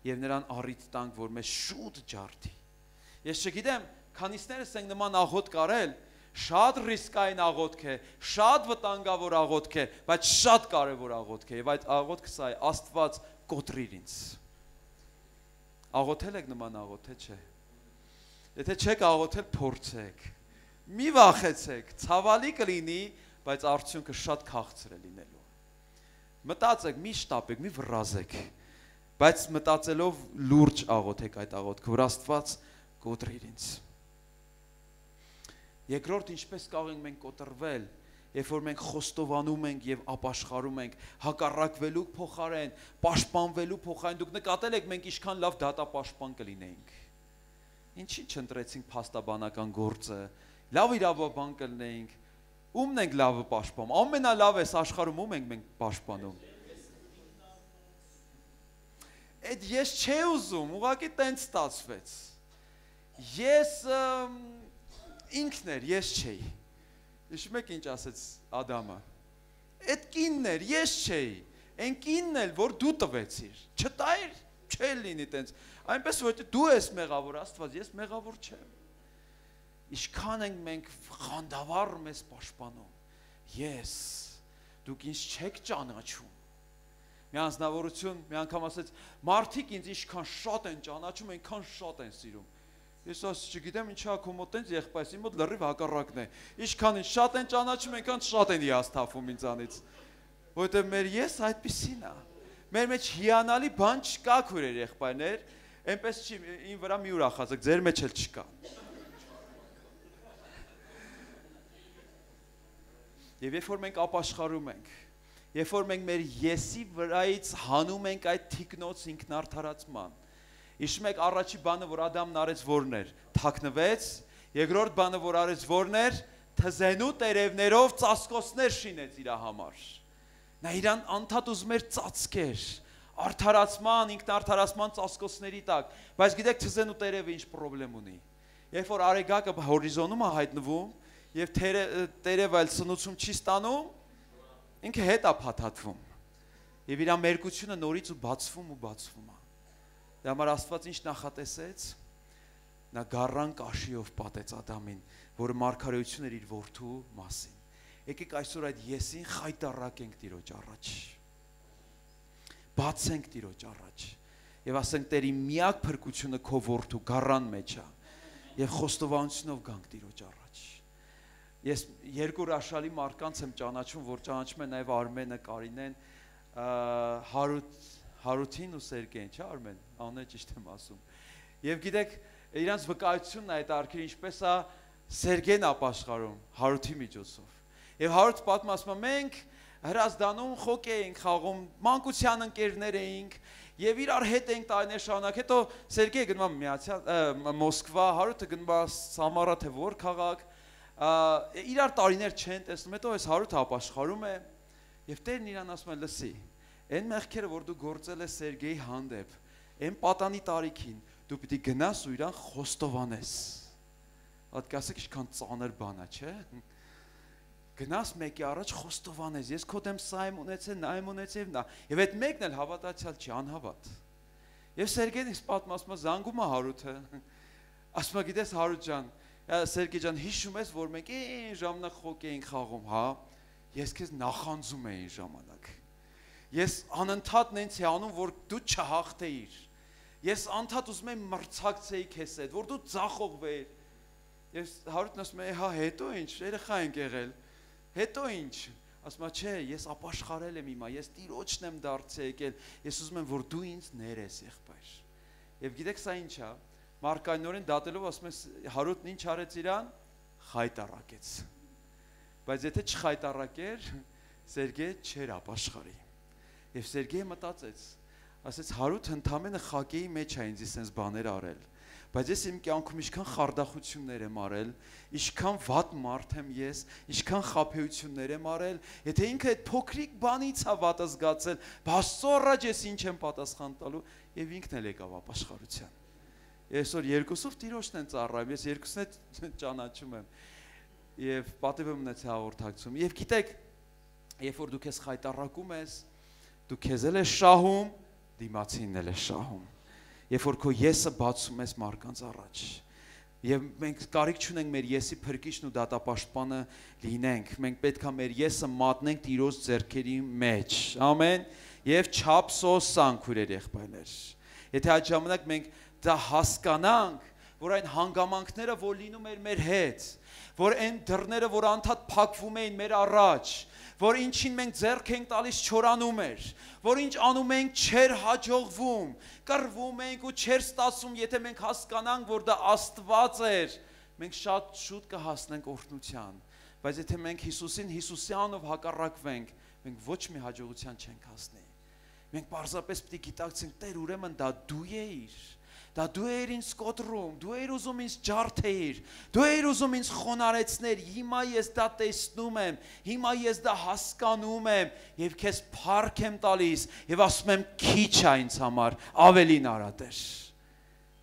Եվ նրան առիթ տանք, որ մեզ շուտ ջարդի։ Ես չգիտեմ, քանիսներս ենք նման աղոթք արել, շատ ռիսկային աղոթք է, շատ վտանգավոր աղոթք է, բայց շատ կարևոր աղոթք է, եւ այդ աղոթքը սա է, Աստված կոտրիր ինձ։ Աղոթել եք նման աղոթ, թե չէ։ Եթե չեք աղոթել, փորձեք։ Մի վախեցեք, ցավալի կլինի, բայց արդյունքը շատ քաղցր է լինելու։ Մտածեք, մի շտապեք, մի վռազեք, բայց մտածելով լուրջ աղոթեք այդ աղոթքը, որ Աստված կոտրի ինձ։ Երկրորդ, ինչպես կարող ենք մենք կոտրվել, երբ որ մենք խոստովանում ենք եւ ապաշխարում ենք, հակառակվելու փոխարեն, պաշտպանվելու փոխարեն, դուք նկատել եք մենք ինչքան լավ դատապաշտպան կլինեինք։ Ինչի՞ չընտրեցինք փաստաբանական գործը, լավ իրավաբան կլինեինք, ումն ենք լավը պաշտպանում, ամենալավ էս աշխարհում ում ենք մենք պաշտպանում։ Այդ ես չէի ուզում, ուղղակի տենց ստացվեց։ Ես ինքն էր, ես չէի։ Հիշում եք ինչ ասեց Ադամը։ Այդ կինն էր, ես չէի։ Այն կինն էլ, որ դու տվեցիր։ Չտայր, չէ լինի տենց։ Այնպես որ դու ես մեղավոր, Աստված, ես մեղավոր չեմ։ Ինչքան ենք մենք խանդավառ մեզ պաշտպանում։ Ես, դուք ինձ չեք ճանաչում։ Մի անձնավորություն մի անգամ ասեց, մարդիկ ինձ ինչքան շատ են ճանաչում, այնքան շատ են սիրում։ Ես ասեցի, չգիտեմ ինչա քո մոտ տենց եղբայրս, իմ մոտ լրիվ հակառակն է։ Ինչքան ինձ շատ են ճանաչում, այնքան շատ են հիասթափվում ինձանից։ Որովհետև մեր ես այդպիսին է։ Մեր մեջ հիանալի բան չկա, քույրեր, եղբայրներ, այնպես չի, ին վրա մի ուրախացեք, ձեր մեջ էլ չկա։ Եվ երբ որ մենք ապաշխարում ենք, երբ որ մենք մեր եսի վրայից հանում ենք այդ թիկնոց ինքնարդարացման, հիշում եք առաջի բանը, որ Ադամն արեց որն էր, թաքնվեց, երկրորդ բանը, որ արեց որն էր, թզենու տերևներով ծածկոցներ շինեց իր համար։ Նա իրան անդադ ուզում էր ծածկեր, արդարացման, ինքնարդարացման ծածկոցների տակ, բայց գիտեք թզենու տերևը ինչ պրոբլեմ ունի։ Երբ որ արեգակը հորիզոնում է հայտնվում, եւ տերևը այլ սնուցում չի ստանում, ինքը հետ է փաթաթվում։ Եվ իր մերկությունը նորից ու բացվում է։ Դա համար Աստված ինչ նախատեսեց, նա գառան կաշիով պատեց Ադամին, որը մարգարեություն էր իր որդու մասին։ Եկեք այսօր այդ եսին խայտառակենք Տիրոջ առաջ։ Բացենք Տիրոջ առաջ։ Եվ ասենք Տերի միակ փրկությունը քո որդու գառան մեջ է։ Եվ խոստովանությունով գանք Տիրոջ առաջ։ Ես երկու հրաշալի մարդկանց եմ ճանաչում, որ ճանաչում են նաև Արմենը, Կարինեն, Հարութին ու Սերգեյն, չէ՞ Արմեն, անունը ճիշտ եմ ասում։ Եվ գիտեք, իրանց վկայությունն է այդ արքերը ինչպես է Սերգեյն ապաշխարում Հարութի միջոցով։ Եվ Հարութ պատմում ասում է մենք Հրազդանում խոկե էինք խաղում, մանկության ընկերներ էինք եւ իրար հետ էինք տարիներ շարունակ։ Հետո Սերգեյը գնում է Մոսկվա, Հարութը գնում է Սամարա թե որ քաղաք, իրար տարիներ չեն տեսնում, հետո այս Հարութը ապաշխարում է եւ Տերն իրան ասում է լսի, այն մեղքերը որ դու գործել ես Սերգեյի հանդեպ, այն պատանի տարիքին դու պիտի գնաս ու իրան խոստովանես։ Այդ կասեք ինչքան ծանր բան է, չէ՞։ Գնաս մեկի առաջ խոստովանես, ես քո դեմ սա եմ ունեցել, նա եմ ունեցել, նա։ Եվ այդ մեկն էլ հավատացյալ չի, անհավատ։ Եվ Սերգեյն ինձ պատմում, ասում է զանգում է Հարութը։ Ասում է գիտես Հարութ ջան, Սերգեյ ջան, հիշում ես, որ մենք այն ժամանակ խոկ էինք խաղում, հա։ Ես քեզ նախանձում էի այն ժամանակ։ Ես անընդհատ նենց էի անում, որ դու չհաղթեիր։ Ես անդադ ուզում եմ մրցակցեի քեզ հետ, որ դու ձախողվեիր։ Ես Հարութն ասում է, հա, հետո ինչ, երեխա ենք եղել։ Հետո ինչ։ Ասում է, չէ, ես ապաշխարել եմ հիմա, ես Տիրոջն եմ դարձել եկել։ Ես ուզում եմ, որ դու ինձ ներես, եղբայր։ Եվ գիտեք սա ինչ է։ Մարգարեորեն դատելով ասում է Հարութն ինչ արեց իրան, խայտառակեց։ Բայց եթե չխայտառակեր, Սերգեյը չէր ապաշխարի։ Եվ Սերգեյը մտածեց, ասեց Հարութ ընդամենը խակեի մեջ է ինձ այսպես բաներ արել։ Բայց ես իմ կյանքում ինչքան խարդախություններ եմ արել, ինչքան վատ մարդ եմ ես, ինչքան խաբեություններ եմ արել, եթե ինքը այդ փոքրիկ բանից է վատը զգացել, Աստծո առաջ ես ինչ եմ պատասխան տալու, եւ ինքն էլ եկավ ապաշխարության։ Այսօր երկուսով Տիրոջն են ծառայում, ես երկուսն էլ ճանաչում եմ եւ պատիվ եմ ունեցել հաղորդակցում։ Եվ գիտեք, երբ որ դու քեզ խայտառակում ես, դու քեզ էլ ես շահում, դիմացինն էլ ես շահում։ Երբ որ քո եսը բացում ես մարդկանց առաջ, եւ մենք կարիք չունենք մեր եսի փրկիչն ու դատապաշտպանը լինենք, մենք պետք է մեր եսը մատնենք Տիրոջ ձեռքերի մեջ, ամեն, եւ չափսոսանք քույրեր եղբայրներ։ Եթե այդ ժամանակ մենք դա հասկանանք, որ այն հանգամանքները, որ լինում էր մեր հետ, որ այն դռները, որ անդադ փակվում էին մեր առաջ, որ ինչին մենք ձեռք ենք տալիս չորանում էր, որ ինչ անում ենք չէր հաջողվում, կռվում ենք ու չէր ստացվում, եթե մենք հասկանանք, որ դա Աստված էր, մենք շատ շուտ կհասնենք օրհնության, բայց եթե մենք Հիսուսին Հիսուսի անով հակառակվենք, մենք ոչ մի հաջողության չենք հասնի։ Մենք պարզապես պիտի գիտակցենք, Տեր, ուրեմն դա դու էիր, դա դու էիր ինձ կոտրում, դու էիր ուզում ինձ ջարդեիր, դու էիր ուզում ինձ խոնարեցներ, հիմա ես դա տեսնում եմ, հիմա ես դա հասկանում եմ եւ քեզ փառք եմ տալիս եւ ասում եմ քիչ է ինձ համար, ավելին արա Տեր։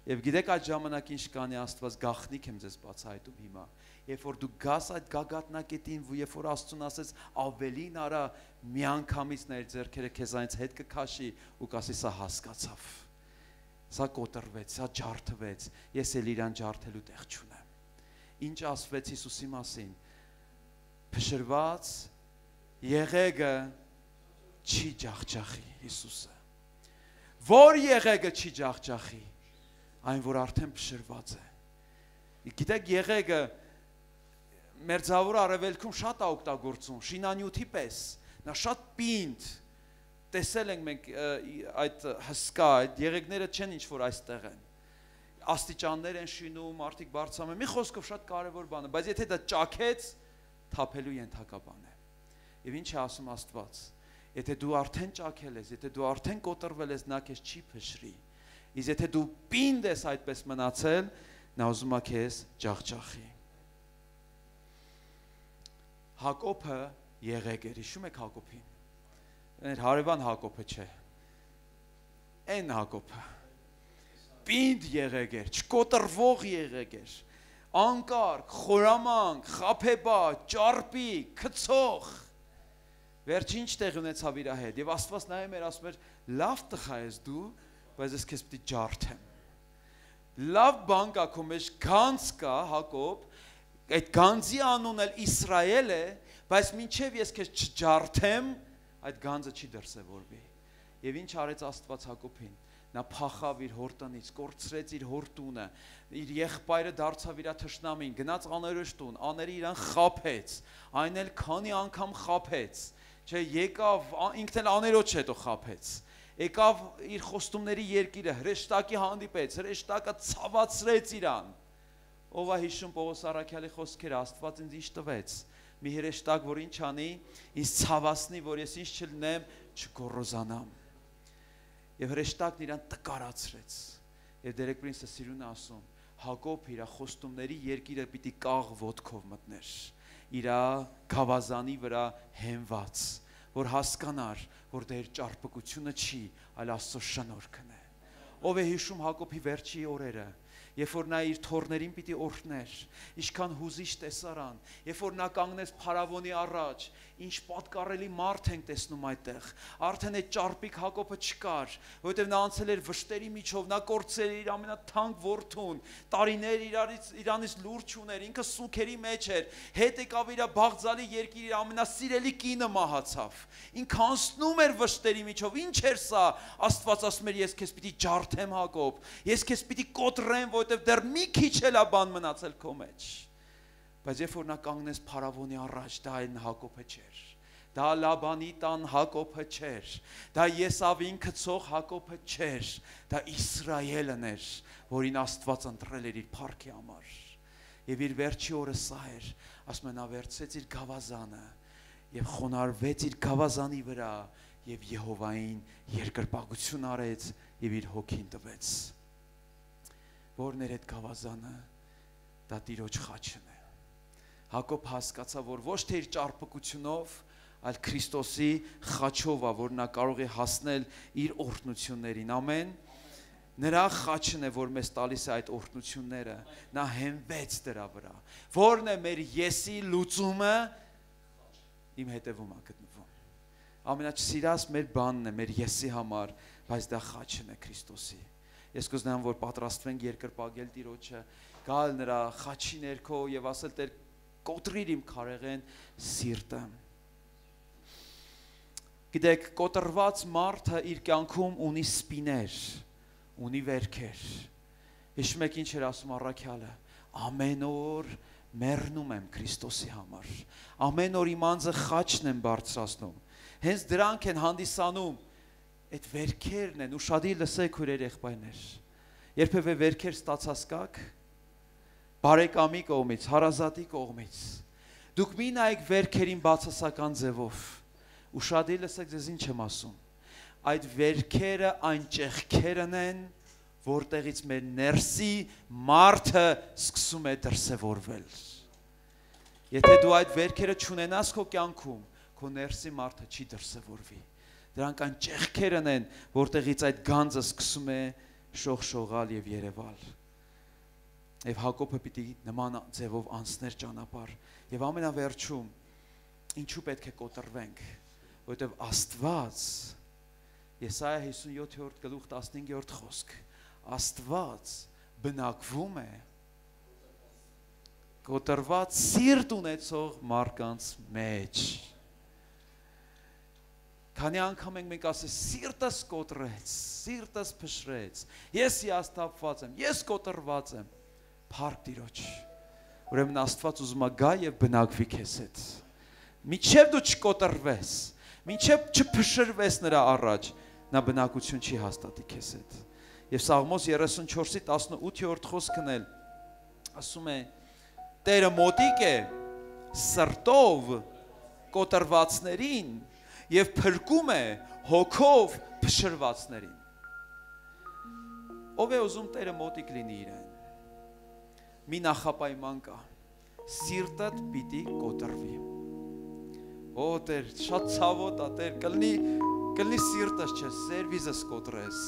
Եվ գիտեք այդ ժամանակ ինչ կանի Աստված գաղտնիք եմ ձեզ բացահայտում հիմա։ Երբ որ դու գաս այդ գագաթնակետին, երբ որ Աստծուն ասես ավելին արա, միանգամից ներ ձեռքերը քեզանից հետ կքաշի ու կասի սա հասկացավ։ Սա կոտրվեց, սա ջարդվեց, ես էլ իրան ջարդելու տեղ չունեմ։ Ինչ ասվեց Հիսուսի մասին։ Փշրված եղեգը չի ջախջախի Հիսուսը։ Որ եղեգը չի ջախջախի, այն որ արդեն փշրված է։ Գիտեք, եղեգը մերձավոր արևելքում շատ է օգտագործում, շինանյութի պես, նա շատ պինդ, տեսել ենք մենք այդ հսկա, այդ եղեգները չեն ինչ-որ այստեղ են, աստիճաններ են շինում, մարդիկ բարձրանում են, մի խոսքով շատ կարևոր բան է, բայց եթե դա ճաքեց, թափելու ենթակա բան է։ Եվ ինչ է ասում Աստված, եթե դու արդեն ճաքել ես, եթե դու արդեն կոտրվել ես, նա քեզ չի փշրի, իսկ եթե դու պինդ ես այդպես մնացել, նա ուզում է քեզ ջախջախի։ Հակոբը եղեգ էր, հիշում եք Հակոբին, հարևան Հակոբը չէ, այն Հակոբը, պինդ եղեգ էր, չկոտրվող եղեգ էր, անկարգ, խորամանկ, խաբեբա, ճարպի, քցող, վերջին տեղ ունեցավ իր հետ, եւ Աստված նայում էր, ասում էր, լավ տղա ես դու, բայց ես քեզ պիտի ջարդեմ։ Լավ բան կա քո մեջ, գանձ կա Հակոբ, այդ գանձի անունն էլ Իսրայել է, բայց մինչև ես քեզ չջարդեմ, այդ գանձը չի դրսևորվի։ Եվ ինչ արեց Աստված Հակոբին։ Նա փախավ իր հոր տնից, կորցրեց իր հոր տունը, իր եղբայրը դարձավ իր թշնամին, գնաց աներոջ տուն, աները իրան խաբեց, այն էլ քանի անգամ խաբեց, չէ, եկավ ինքն էլ աներոջ հետո խաբեց։ Եկավ իր խոստումների երկիրը, հրեշտակի հանդիպեց, հրեշտակը ցավացրեց իրան։ Ով է հիշում Պողոս առաքյալի խոսքերը, Աստված ինձ ինչ տվեց, մի հրեշտակ, որ ինչ անի, ինձ ցավացնի, որ ես ինչ չլնեմ, չգոռոզանամ։ Եվ հրեշտակն իրան տկարացրեց։ Եվ Դերեկպրինսը սիրուն է ասում, Հակոբ իր խոստումների երկիրը պիտի կաղ ոտքով մտներ, իր գավազանի վրա հենված, որ հասկանար, որ դեր ճարպկությունը չի, այլ Աստծո շնորհքն է։ Ով է հիշում Հակոբի վերջի օրերը, երբ որ նա իր թորներին պիտի օրհներ, ինչքան հուզիչ տեսարան, երբ որ նա կանգնեց փարավոնի առաջ, ինչ պատկառելի մարդ ենք տեսնում այդտեղ, արդեն այդ ճարպիկ Հակոբը չկար, որովհետև նա անցել էր վշտերի միջով, նա կորցրել էր իր ամենաթանկ որդուն, տարիներ իրանից լուրջ ուներ, ինքը սուքերի մեջ էր, հետ եկավ իր բաղձալի երկիր, իր ամենասիրելի կինը մահացավ, ինքը անցնում էր վշտերի միջով, ինչ էր սա, Աստված ասում էր, ես քեզ պիտի ջարդեմ Հակոբ, ես քեզ պիտի կոտրեմ, որովհետև դեռ մի քիչ էլ է բան մնացել քո մեջ։ Բայց երբ որ նա կանգնեց փարավոնի առաջ, դա այն Հակոբը չէր, դա Լաբանի տան Հակոբը չէր, դա Եսավին գցող Հակոբը չէր, դա Իսրայելն էր, որին Աստված ընտրել էր իր փառքի համար։ Եվ իր վերջի օրը սա էր, ասում են, նա վերցրեց իր գավազանը եւ խոնարհվեց իր գավազանի վրա եւ Եհովային երկրպագություն արեց եւ իր հոգին տվեց։ Որն էր այդ գավազանը, դա Տիրոջ խաչն է։ Հակոբ հասկացավ, որ ոչ թե իր ճարպկությունով, այլ Քրիստոսի խաչով է, որ նա կարող է հասնել իր օրհնություններին, ամեն։ Նրա խաչն է, որ մեզ տալիս է այդ օրհնությունները, նա հենվեց դրա վրա։ Որն է մեր եսի լուծումը, իմ հետևում է գտնվում։ Ամենասիրած մեր բանն է, մեր եսի համար, բայց դա խաչն է Քրիստոսի։ Ես կուզենամ, որ պատրաստվենք երկրպագել Տիրոջը, գալ նրա խաչի ներքո եւ ասել Տեր, կոտրիր իմ քարեղեն սիրտը։ Գիտեք, կոտրված մարդը իր կյանքում ունի սպիներ, ունի վերքեր։ Հիշում եք ինչ էր ասում առաքյալը, ամեն օր մեռնում եմ Քրիստոսի համար։ Ամեն օր իմ անձը խաչն եմ բարձրացնում։ Հենց դրանք են հանդիսանում այդ վերքերն են, ուշադիր լսեք հյուրեր եղբայրներ։ Երբևէ վերքեր ստացած կաք, բարեկամի կողմից, հարազատի կողմից։ Դուք մի նայեք վերքերին բացասական ձևով։ Ուշադիր լսեք, ձեզ ինչ եմ ասում։ Այդ վերքերը այն ճեղքերն են, որտեղից մեր ներսի մարդը սկսում է դրսևորվել։ Եթե դու այդ վերքերը չունենաս քո կյանքում, քո ներսի մարդը չի դրսևորվի։ Դրանք այն ճեղքերն են, որտեղից այդ գանձը սկսում է շողշողալ եւ երևալ։ Եվ Հակոբը պիտի նման ձևով անցներ ճանապարհ։ Եվ ամենավերջում ինչու պետք է կոտրվենք, որովհետեւ Աստված Եսայա 57-րդ գլուխ 15-րդ խոսք Աստված բնակվում է կոտրված սիրտ ունեցող մարդկանց մեջ։ Քանի անգամ մենք ասենք սիրտս կոտրեց, սիրտս փշրեց, ես հիասթափված եմ, ես կոտրված եմ, փառք Տիրոջ։ Ուրեմն Աստված ուզում է գա եւ բնակվի քեզ հետ։ Մինչև դու չկոտրվես, մինչև չփշրվես նրա առաջ, նա բնակություն չի հաստատի քեզ հետ։ Եվ Սաղմոս 34-ի 18-րդ խոսքն էլ ասում է. Տերը մոտիկ է սրտով կոտրվածներին եւ փրկում է հոգով փշրվածներին։ Ով է ուզում Տերը մոտիկ լինի իրեն։ Մի նախապայման կա. սիրտդ պիտի կոտրվի։ Օ Տեր, շատ ցավոտ է, Տեր, կլնի սիրտս չէ, սերվիզս կոտրես։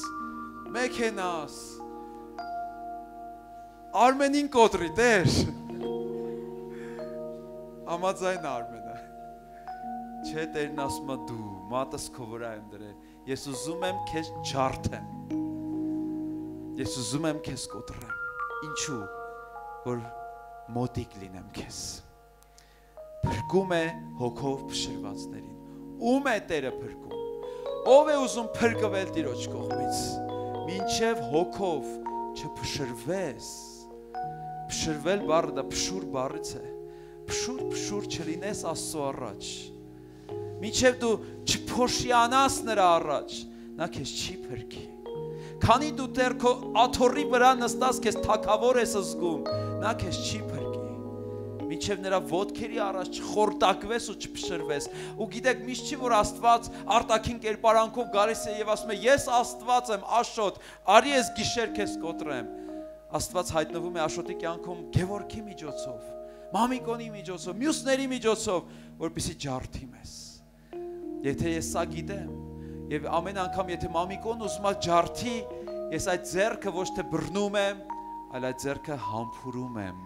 Մեքենաս Արմենին կոտրի, Տեր։ Համաձայն Արմենը։ Չէ, Տերն ասում է դու, մատս քո վրա եմ դրել։ Ես ուզում եմ քեզ ջարդեմ։ Ես ուզում եմ քեզ կոտրեմ։ Ինչու? Որ մոտիկ լինեմ քեզ։ Փրկում է հոգով փշրվածներին։ Ում է Տերը փրկում։ Ով է ուզում փրկվել Տիրոջ կողմից։ Մինչև հոգով չփշրվես։ Փշրվել բառը դա փշուր բառից է։ Փշուր չլինես Աստծո առաջ։ Մինչև դու չփոշիանաս նրա առաջ, նա քեզ չի փրկի։ Քանի դու դեռ քո աթոռի վրա նստած քեզ թակավոր ես զգում, նա քեզ չի փրկի։ Մինչև նրա ոտքերի առաջ չխորտակվես ու չփշրվես։ Ու գիտեք, միշտ չի որ Աստված արտաքին կերպարանքով գալիս է եւ ասում է. Ես Աստված եմ, Աշոտ, արի ես գիշեր քեզ կոտրեմ։ Աստված հայտնվում է Աշոտի կյանքում Գևորգի միջոցով, Մամիկոնի միջոցով, մյուսների միջոցով, որպեսզի ջարդի մեզ։ Եթե ես սա գիտեմ, եւ ամեն անգամ եթե Մամիկոն ուզում է ջարդի, ես այդ ձեռքը ոչ թե բռնում եմ, այլ այդ ձեռքը համբուրում եմ,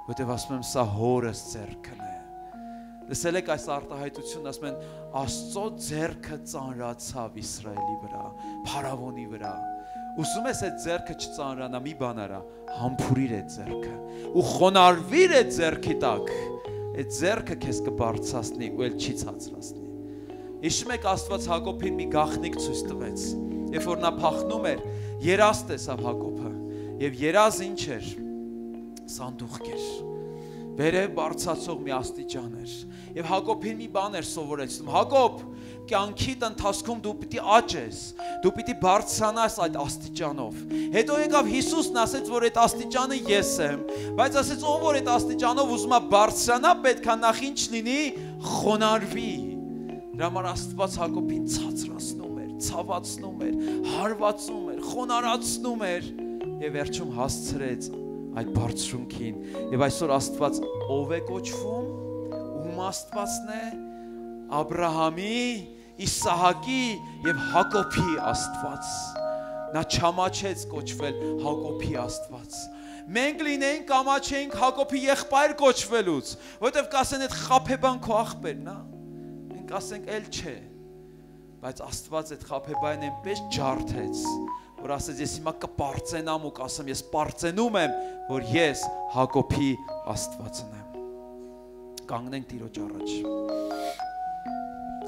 որտեղ ասում եմ սա հորս ձեռքն է։ Լսել եք այս արտահայտությունն, ասում են Աստծո ձեռքը ծանրացավ Իսրայելի վրա, Փարավոնի վրա։ Ուսում ես այդ ձեռքը չծանրանա, մի բան արա, համբուրիր այդ ձեռքը ու խոնարհվիր այդ ձեռքի տակ, այդ ձեռքը քեզ կբարձրացնի ու էլ չի ցածրացնի։ Հիշում եք Աստված Հակոբին մի գաղտնիք ցույց տվեց, երբ որ նա փախնում էր, երազ տեսավ Հակոբը, եւ երազը ինչ էր, սանդուղք էր, վերև բարձրացող մի աստիճան էր, եւ Հակոբին մի բան էր սովորեցնում. Հակոբ, կյանքիդ ընթացքում դու պիտի աճես, դու պիտի բարձրանաս այդ աստիճանով։ Հետո եկավ Հիսուսն ասեց, որ այդ աստիճանը ես եմ, բայց ասեց ով որ այդ աստիճանով ուզում է բարձրանա, պետքա նախ ինչ լինի, խոնարհվի։ Դրա համար Աստված Հակոբին ցածրացնում էր, ցավացնում էր, հարվածում էր, խոնարհացնում էր եւ վերջում հասցրեց այդ բարձրունքին։ Եվ այսօր Աստված ով է կոչվում, ում Աստվածն է, Աբրահամի, Իսահակի եւ Հակոբի Աստված։ Նա չամաչեց կոչվել Հակոբի Աստված։ Մենք լինենք կամաչենք Հակոբի եղբայր կոչվելուց, որովհետեւ կասեն այդ խաբեբան քո աղբերն է։ Մենք ասենք էլ չէ, բայց Աստված այդ խաբեբային այնպես ջարդեց, որ ասեց ես հիմա կպարծենամ ու կասեմ ես պարծենում եմ, որ ես Հակոբի Աստվածն եմ։ Կանգնենք Տիրոջ առաջ։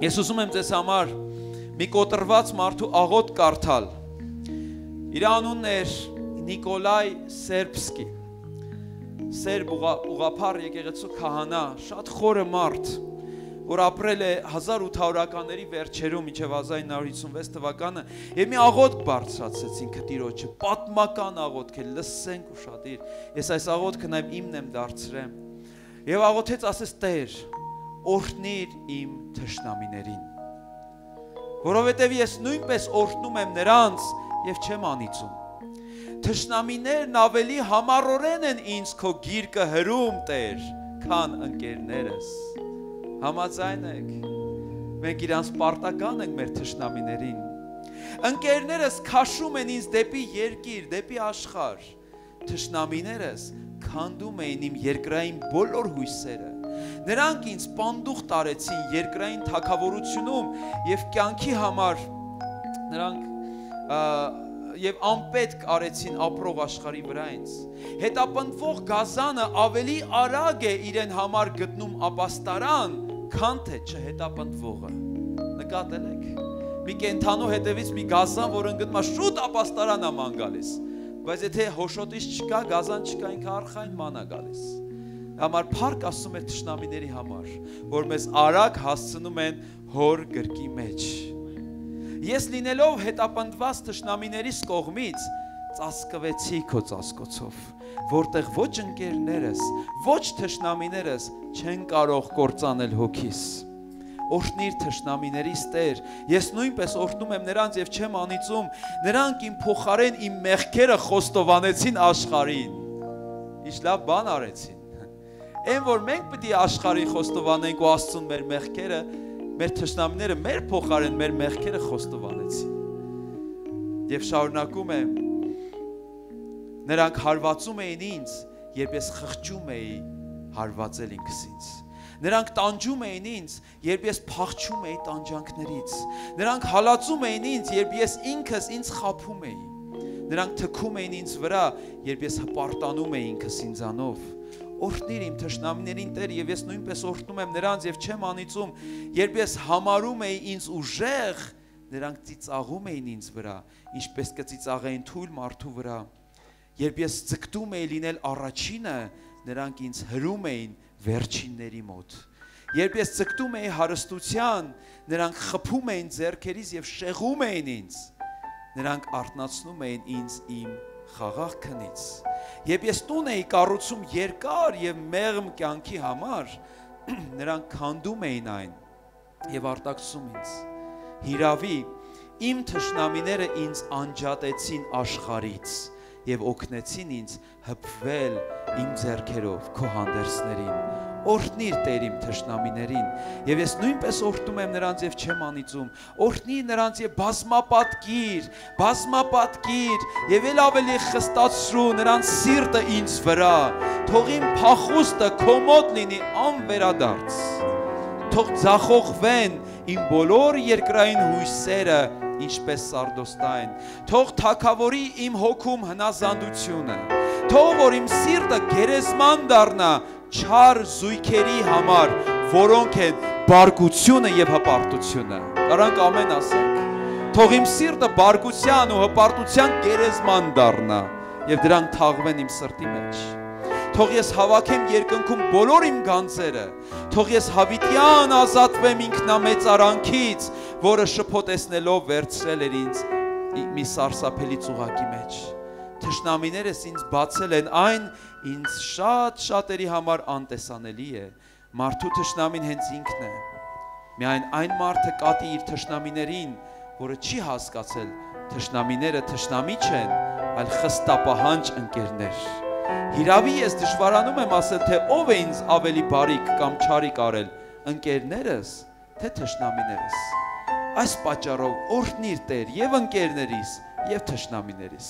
Ես ուզում եմ ձեզ համար մի կոտրված մարդու աղոտ կարդալ։ Իր անունն էր Նիկոլայ Սերբսկի։ Սերբ ուղղափառ եկեղեցու քահանա, շատ խորը մարդ, որ ապրել է 1800-ականների վերջերում մինչև 1956 թվականը, եւ մի աղոթք բարձրացրեց ինքը Տիրոջը, պատմական աղոթք է, լսենք ուշադիր։ Ես այս աղոթքը նաեւ իմն եմ դարձրեմ։ Եվ աղոթեց, ասես Տեր, օրհնիր իմ թշնամիներին, որովհետեւ ես նույնպես օրհնում եմ նրանց եւ չեմ անիծում։ Թշնամիներն ավելի համառորեն են ինձ քո գիրկը հրում, Տեր, քան ընկերներս։ Համաձայն եք, մենք իրանց պարտական ենք մեր թշնամիներին։ Ընկերներս քաշում են ինձ դեպի երկիր, դեպի աշխարհ։ Թշնամիներս քանդում էին իմ երկրային բոլոր հույսերը։ Նրանք ինձ պանդուխ տարեցին երկրային թագավորությունում եւ կյանքի համար նրանք եւ անպետք արեցին ապրող աշխարհի վրա ինձ։ Հետապնդվող գազանը ավելի արագ է իրեն համար գտնում ապաստարան, քան թե չհետապնդվողը։ Նկատել եք։ Մի կենթանու հետևից մի գազան, որ ընկնում է, շուտ ապաստարան է ման գալիս։ Բայց եթե հոշոտից չկա, գազան չկա, ինքը արխային ման է գալիս։ Համար փառք ասում է թշնամիների համար, որ մեզ արագ հասցնում են հոր գրկի մեջ։ Ես լինելով հետապնդված թշնամիներիս կողմից ծածկվեցի քո ծածկոցով, որտեղ ոչ ընկերներս, ոչ թշնամիներս չեն կարող կործանել հոգիս։ Օրհնիր թշնամիներիս Տեր, ես նույնպես օրհնում եմ նրանց եւ չեմ անիծում, նրանք իմ փոխարեն իմ մեղքերը խոստովանեցին աշխարհին։ Ինչ լավ բան արեցին։ Այն որ մենք պետք է աշխարհին խոստովանենք ու Աստծուն մեր մեղքերը, մեր թշնամիները մեր փոխարեն մեր մեղքերը խոստովանեցին։ Եվ շարունակում է, նրանք հարվածում էին ինձ, երբ ես խղճում էի հարվածել ինքս ինձ։ Նրանք տանջում էին ինձ, երբ ես փախչում էի տանջանքներից։ Նրանք հալածում էին ինձ, երբ ես ինքս ինձ խաբում էի։ Նրանք թքում էին ինձ վրա, երբ ես հպարտանում էի ինքս ինձանով։ Օրհնիր իմ թշնամիներին Տեր, եւ ես նույնպես օրհնում եմ նրանց եւ չեմ անիծում, երբ ես համարում էի ինձ ուժեղ, նրանք ծիծաղում էին ինձ վրա, ինչպես կծիծաղեին թույլ մարդու վրա։ Երբ ես ձգտում էի լինել առաջինը, նրանք ինձ հրում էին վերջինների մոտ։ Երբ ես ձգտում էի հարստության, նրանք խփում էին ձեռքերից եւ շեղում էին ինձ։ Նրանք արթնացնում էին ինձ իմ խաղաղ քնից։ Երբ ես տուն էի կառուցում երկար եւ մեղմ կյանքի համար, նրանք քանդում էին այն եւ արտաքսում ինձ։ Հիրավի, իմ թշնամիները ինձ անջատեցին աշխարհից եւ օգնեցին ինձ հպվել իմ ձեռքերով քո հանդերձներին։ Օրհնիր Տեր իմ թշնամիներին, եւ ես նույնպես օրհնում եմ նրանց եւ չեմ անիծում։ Օրհնիր նրանց եւ բազմապատկիր եւ ել ավելի խստացրու նրանց սիրտը ինձ վրա։ Թող իմ փախուստը քո մոտ լինի անվերադարձ։ Թող ձախողվեն իմ բոլոր երկրային հույսերը, ինչպես սարդոստայն։ Թող թագավորի իմ հոգում հնազանդությունը։ Թող որ իմ սիրտը գերեզման դառնա չար զույգերի համար, որոնք են բարկությունը եւ հպարտությունը։ Կարանք ամեն ասենք։ Թող իմ սիրտը բարկության ու հպարտության գերեզման դառնա եւ դրանք թաղվեն իմ սրտի մեջ։ Թող ես հավաքեմ երկնքում բոլոր իմ գանձերը, թող ես հավիտյան ազատվեմ ինքնամեծ արանքից, որը շփոթեցնելով վերցրել էր ինձ մի սարսափելի ծուղակի մեջ։ Թշնամիներս ինձ բացել են այն, ինձ շատերի համար անտեսանելի է։ Մարդու թշնամին հենց ինքն է։ Միայն այն մարդը կատի իր թշնամիներին, որը չի հասկացել, թշնամիները թշնամի չեն, այլ խստապահանջ ընկերներ։ Հիրավի ես դժվարանում եմ ասել, թե ով է ինձ ավելի բարիք կամ չարիք արել, ընկերներս, թե թշնամիներս։ Այս պատճառով օրհնիր Տեր եւ ընկերներիս եւ թշնամիներիս։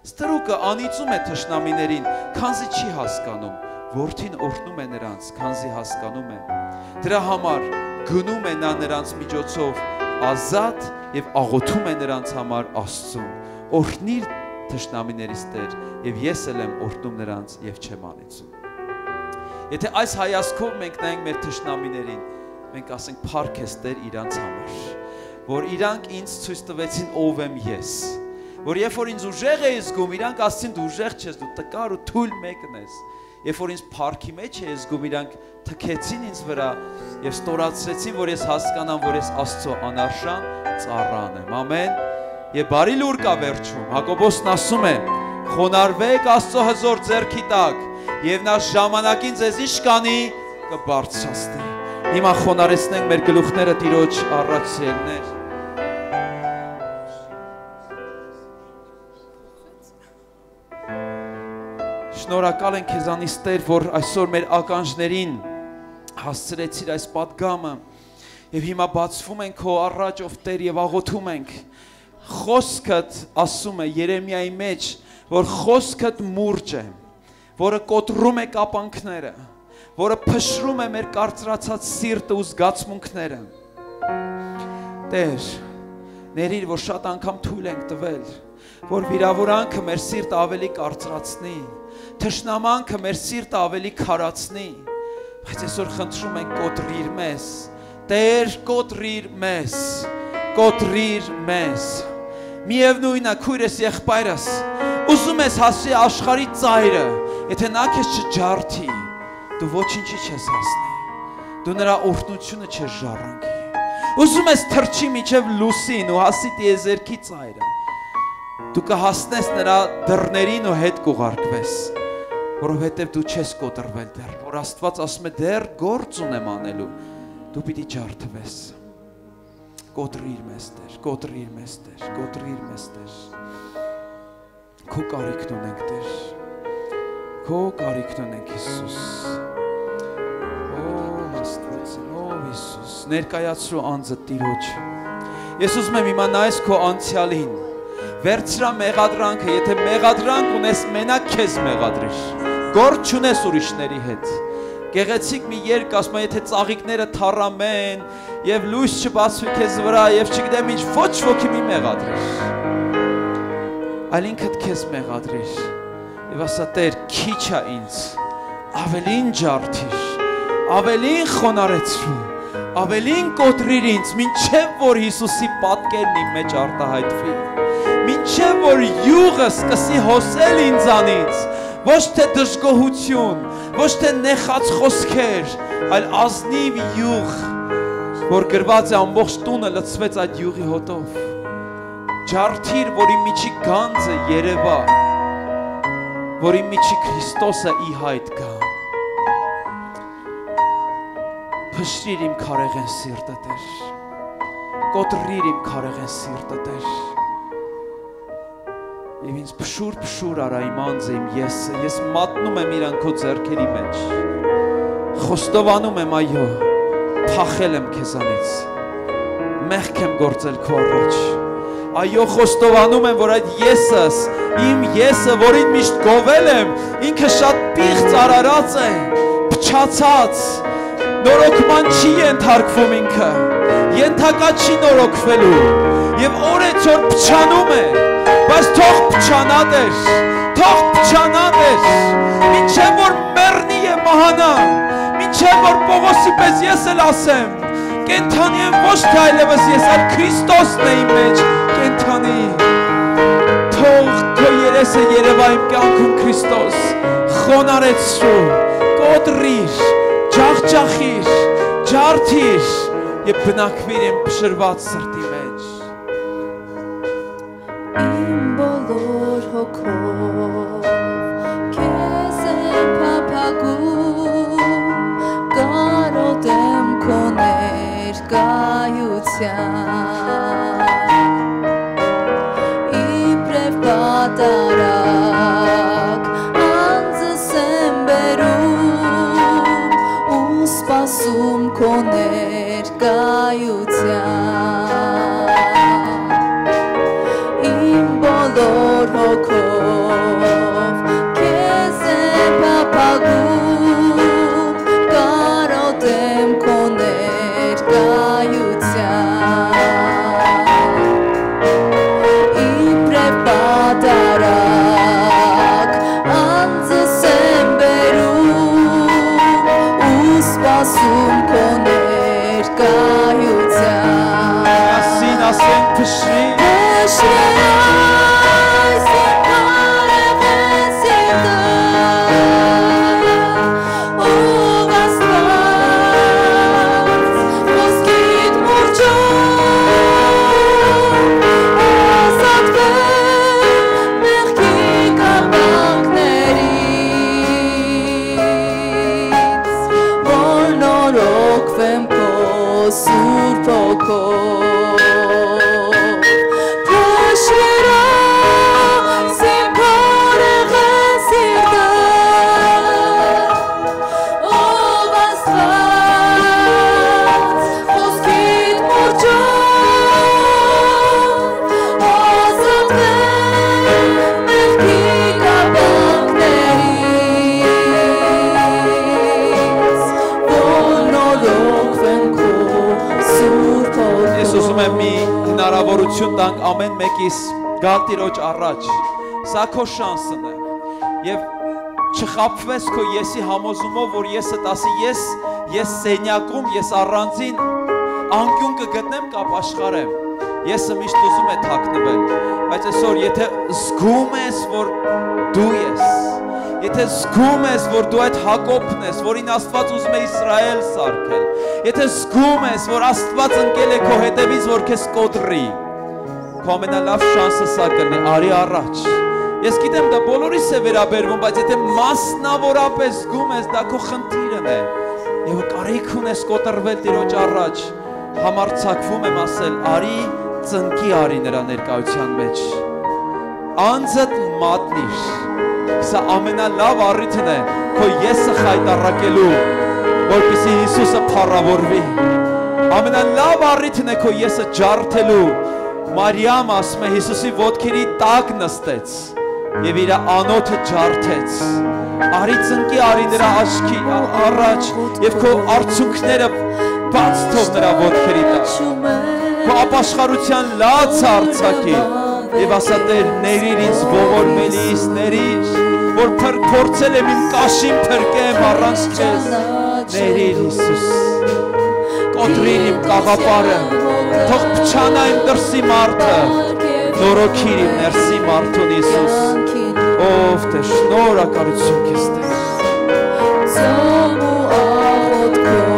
Ստրուկը անիծում է թշնամիներին, քանզի չի հասկանում, որդին օրհնում է նրանց, քանզի հասկանում է։ Դրա համար գնում է նա նրանց միջոցով ազատ եւ աղոթում է նրանց համար Աստծուն։ Օրհնիր թշնամիներիս Տեր, եւ ես էլ եմ օրհնում նրանց եւ չեմ անիծում։ Եթե այս հայացքով մենք նայենք մեր թշնամիներին, մենք ասենք փառք ես Տեր իրանց համար, որ իրանք ինձ ցույց տվեցին ով եմ ես, որ երբ որ ինձ ուժեղ էի զգում, իրանք ասցին դու ուժեղ չես, դու տկար ու թույլ մեկն ես, երբ որ ինձ փառքի մեջ է զգում, իրանք թքեցին ինձ վրա եւ ստորացրեցին, որ ես հասկանամ, որ ես Աստծո անարշան ծառան եմ։ Ամեն։ Եվ բարի լուր կա վերջում։ Հակոբոսն ասում է. խոնարհվեք Աստծո հզոր ձեռքի տակ եւ նա ժամանակին ձեզ իշկանի կբարձրացնի։ Հիմա խոնարհեցնենք մեր գլուխները Տիրոջ առաջ սիրելիներ։ Շնորհակալ ենք քեզանից Տեր, որ այսօր մեր ականջներին հասցրեցիր այս պատգամը եւ հիմա բացվում ենք քո առաջ ով Տեր եւ աղոթում ենք։ Խոսքդ ասում է Երեմիայի մեջ, որ խոսքդ մուրջ է, որը կոտրում է կապանքները, որը փշրում է մեր կարծրացած սիրտը ու զգացմունքները։ Տեր, ներիր, որ շատ անգամ թույլ ենք տվել, որ վիրավորանքը մեր սիրտը ավելի կարծրացնի, թշնամանքը մեր սիրտը ավելի քարացնի, բայց այսօր խնդրում ենք կոտրիր մեզ, Տեր, կոտրիր մեզ, կոտրիր մեզ։ Միևնույնն է քույրս եղբայրս, ուզում ես հասցի աշխարհի ծայրը, եթե նա քեզ չջարդի, դու ոչինչի չես հասնի, դու նրա օրհնությունը չես ժառանգի։ Ուզում ես թռչի միջև լուսին ու հասի տիեզերքի ծայրը, դու կհասնես նրա դռներին ու հետ կուղարկվես, որովհետև դու չես կոտրվել դեռ, որ Աստված ասում է դեռ գործ ունեմ անելու, դու պիտի ջարդվես։ Կոտրիր մեզ Տեր, կոտրիր մեզ Տեր, կոտրիր մեզ Տեր։ Քո կարիքն ունենք Տեր, քո կարիքն ունենք Հիսուս։ Ով Աստված, ով Հիսուս, ներկայացրու անձը Տիրոջ։ Ես ուզում եմ հիմա նայես քո անցյալին, վերցրա մեղադրանքը, եթե մեղադրանք ունես, մենակ քեզ մեղադրիր, գործ չունես ուրիշների հետ։ Գեղեցիկ մի երգ ասում է, եթե ծաղիկները թառամեն եւ լույս չբացվի քեզ վրա եւ չգիտեմ ինչ, ոչ ոքի մի մեղադրիր, այլ ինքդ քեզ մեղադրիր եւ ասա Տեր, քիչ է ինձ, ավելին ջարդիր, ավելին խոնարհեցրու, ավելին կոտրիր ինձ, մինչեւ որ Հիսուսի պատկերն իմ մեջ արտահայտվի, մինչեւ որ յուղը սկսի հոսել ինձանից, ոչ թե դժգոհություն, ոչ թե նեխած խոսքեր, այլ ազնիվ յուղ, որ գրված է ամբողջ տունը լցվեց այդ յուղի հոտով։ Ջարդիր, որ իմ միջի գանձը երևա, որ իմ միջի Քրիստոսը ի հայտ գա։ Փշրիր իմ քարեղեն սիրտը Տեր, կոտրիր իմ քարեղեն սիրտը Տեր, եւ ինձ փշուր արա իմ անձը, իմ եսը, ես մատնում եմ իրան քո ձեռքերի մեջ, խոստովանում եմ, այո, փախել եմ քեզանից, մեղք եմ գործել քո առաջ, այո, խոստովանում եմ, որ այդ եսս, իմ եսը, որին միշտ գովել եմ, ինքը շատ պիղծ արարած է, փչացած, նորոգման չի ենթարկվում ինքը, ենթակա չի նորոգվելու, եւ օրեցօր փչանում է, բայց թող փչանա Տեր, թող փչանա Տեր, մինչև որ մեռնի եւ մահանա, մինչև որ Պողոսի պես ես էլ ասեմ, կենթանի եմ ոչ թե այլևս ես, այլ Քրիստոսն է իմ մեջ կենթանի, թող քո երեսը երևա իմ կյանքում Քրիստոս, խոնարհեցրու, կոտրիր, ջախջախիր, ջարդիր եւ բնակվիր իմ փշրված սրտի մեջ։ Իմ բոլոր հոգով քեզ եմ փափագում, կարոտեմ քո ներկայության, իբրև պատարագ անձս եմ բերում ու սպասում քո ներկայության, իմ բոլոր հոգով քեզ եմ փափագում, կարոտեմ քո ներկայության, իբրև պատարագ անձս եմ բերում ու սպասում քո ներկայության, Ասին ասենք փշրի, փշրի այս իմ ամեն մեկիս գալ Տիրոջ առաջ։ Սա քո շանսն է։ Եվ չխաբվես քո եսի համոզումով, որ եսը ասի ես սենյակում, ես առանձին անկյուն կգտնեմ կապ աշխարհեմ։ Եսը միշտ ուզում է թաքնվել, բայց այսօր եթե զգում ես, որ դու ես, եթե զգում ես, որ դու այդ Հակոբն ես, որին Աստված ուզում է Իսրայել սարքել, եթե զգում ես, որ Աստված ընկել է քո հետևից, որ քեզ կոտրի, քո ամենալավ շանսը սա կլինի, արի առաջ։ Ես գիտեմ դա բոլորիս է վերաբերվում, բայց եթե մասնավորապես զգում ես, դա քո խնդիրն է։ Եվ կարիք ունես կոտրվել Տիրոջ առաջ, համարձակվում եմ ասել, արի ծնկի արի նրա ներկայության մեջ։ Անձդ մատնիր։ Սա ամենալավ առիթն է քո եսը խայտառակելու, որպեսզի Հիսուսը փառավորվի։ Ամենալավ առիթն է քո եսը ջարդելու։ Մարիամ ասում է Հիսուսի ոտքերի տակ նստեց եւ իր անոթը ջարդեց։ Արի ծնկի արի նրա աչքի առաջ եւ քո արցունքները բաց թող նրա ոտքերի տակ։ Քո ապաշխարության լաց արձակի եւ ասա Տեր ներիր ինձ ողորմելիս, ներիր, որ փորձել եմ իմ կաշին փրկեմ առանց քեզ, ներիր Հիսուս, կոտրիր իմ կաղապարը, թող փչանա իմ դրսի մարդը, նորոգիր իմ ներսի մարդուն Հիսուս, ով Տեր շնորհակալություն քեզ Տեր։ Ծոմ ու աղոթքով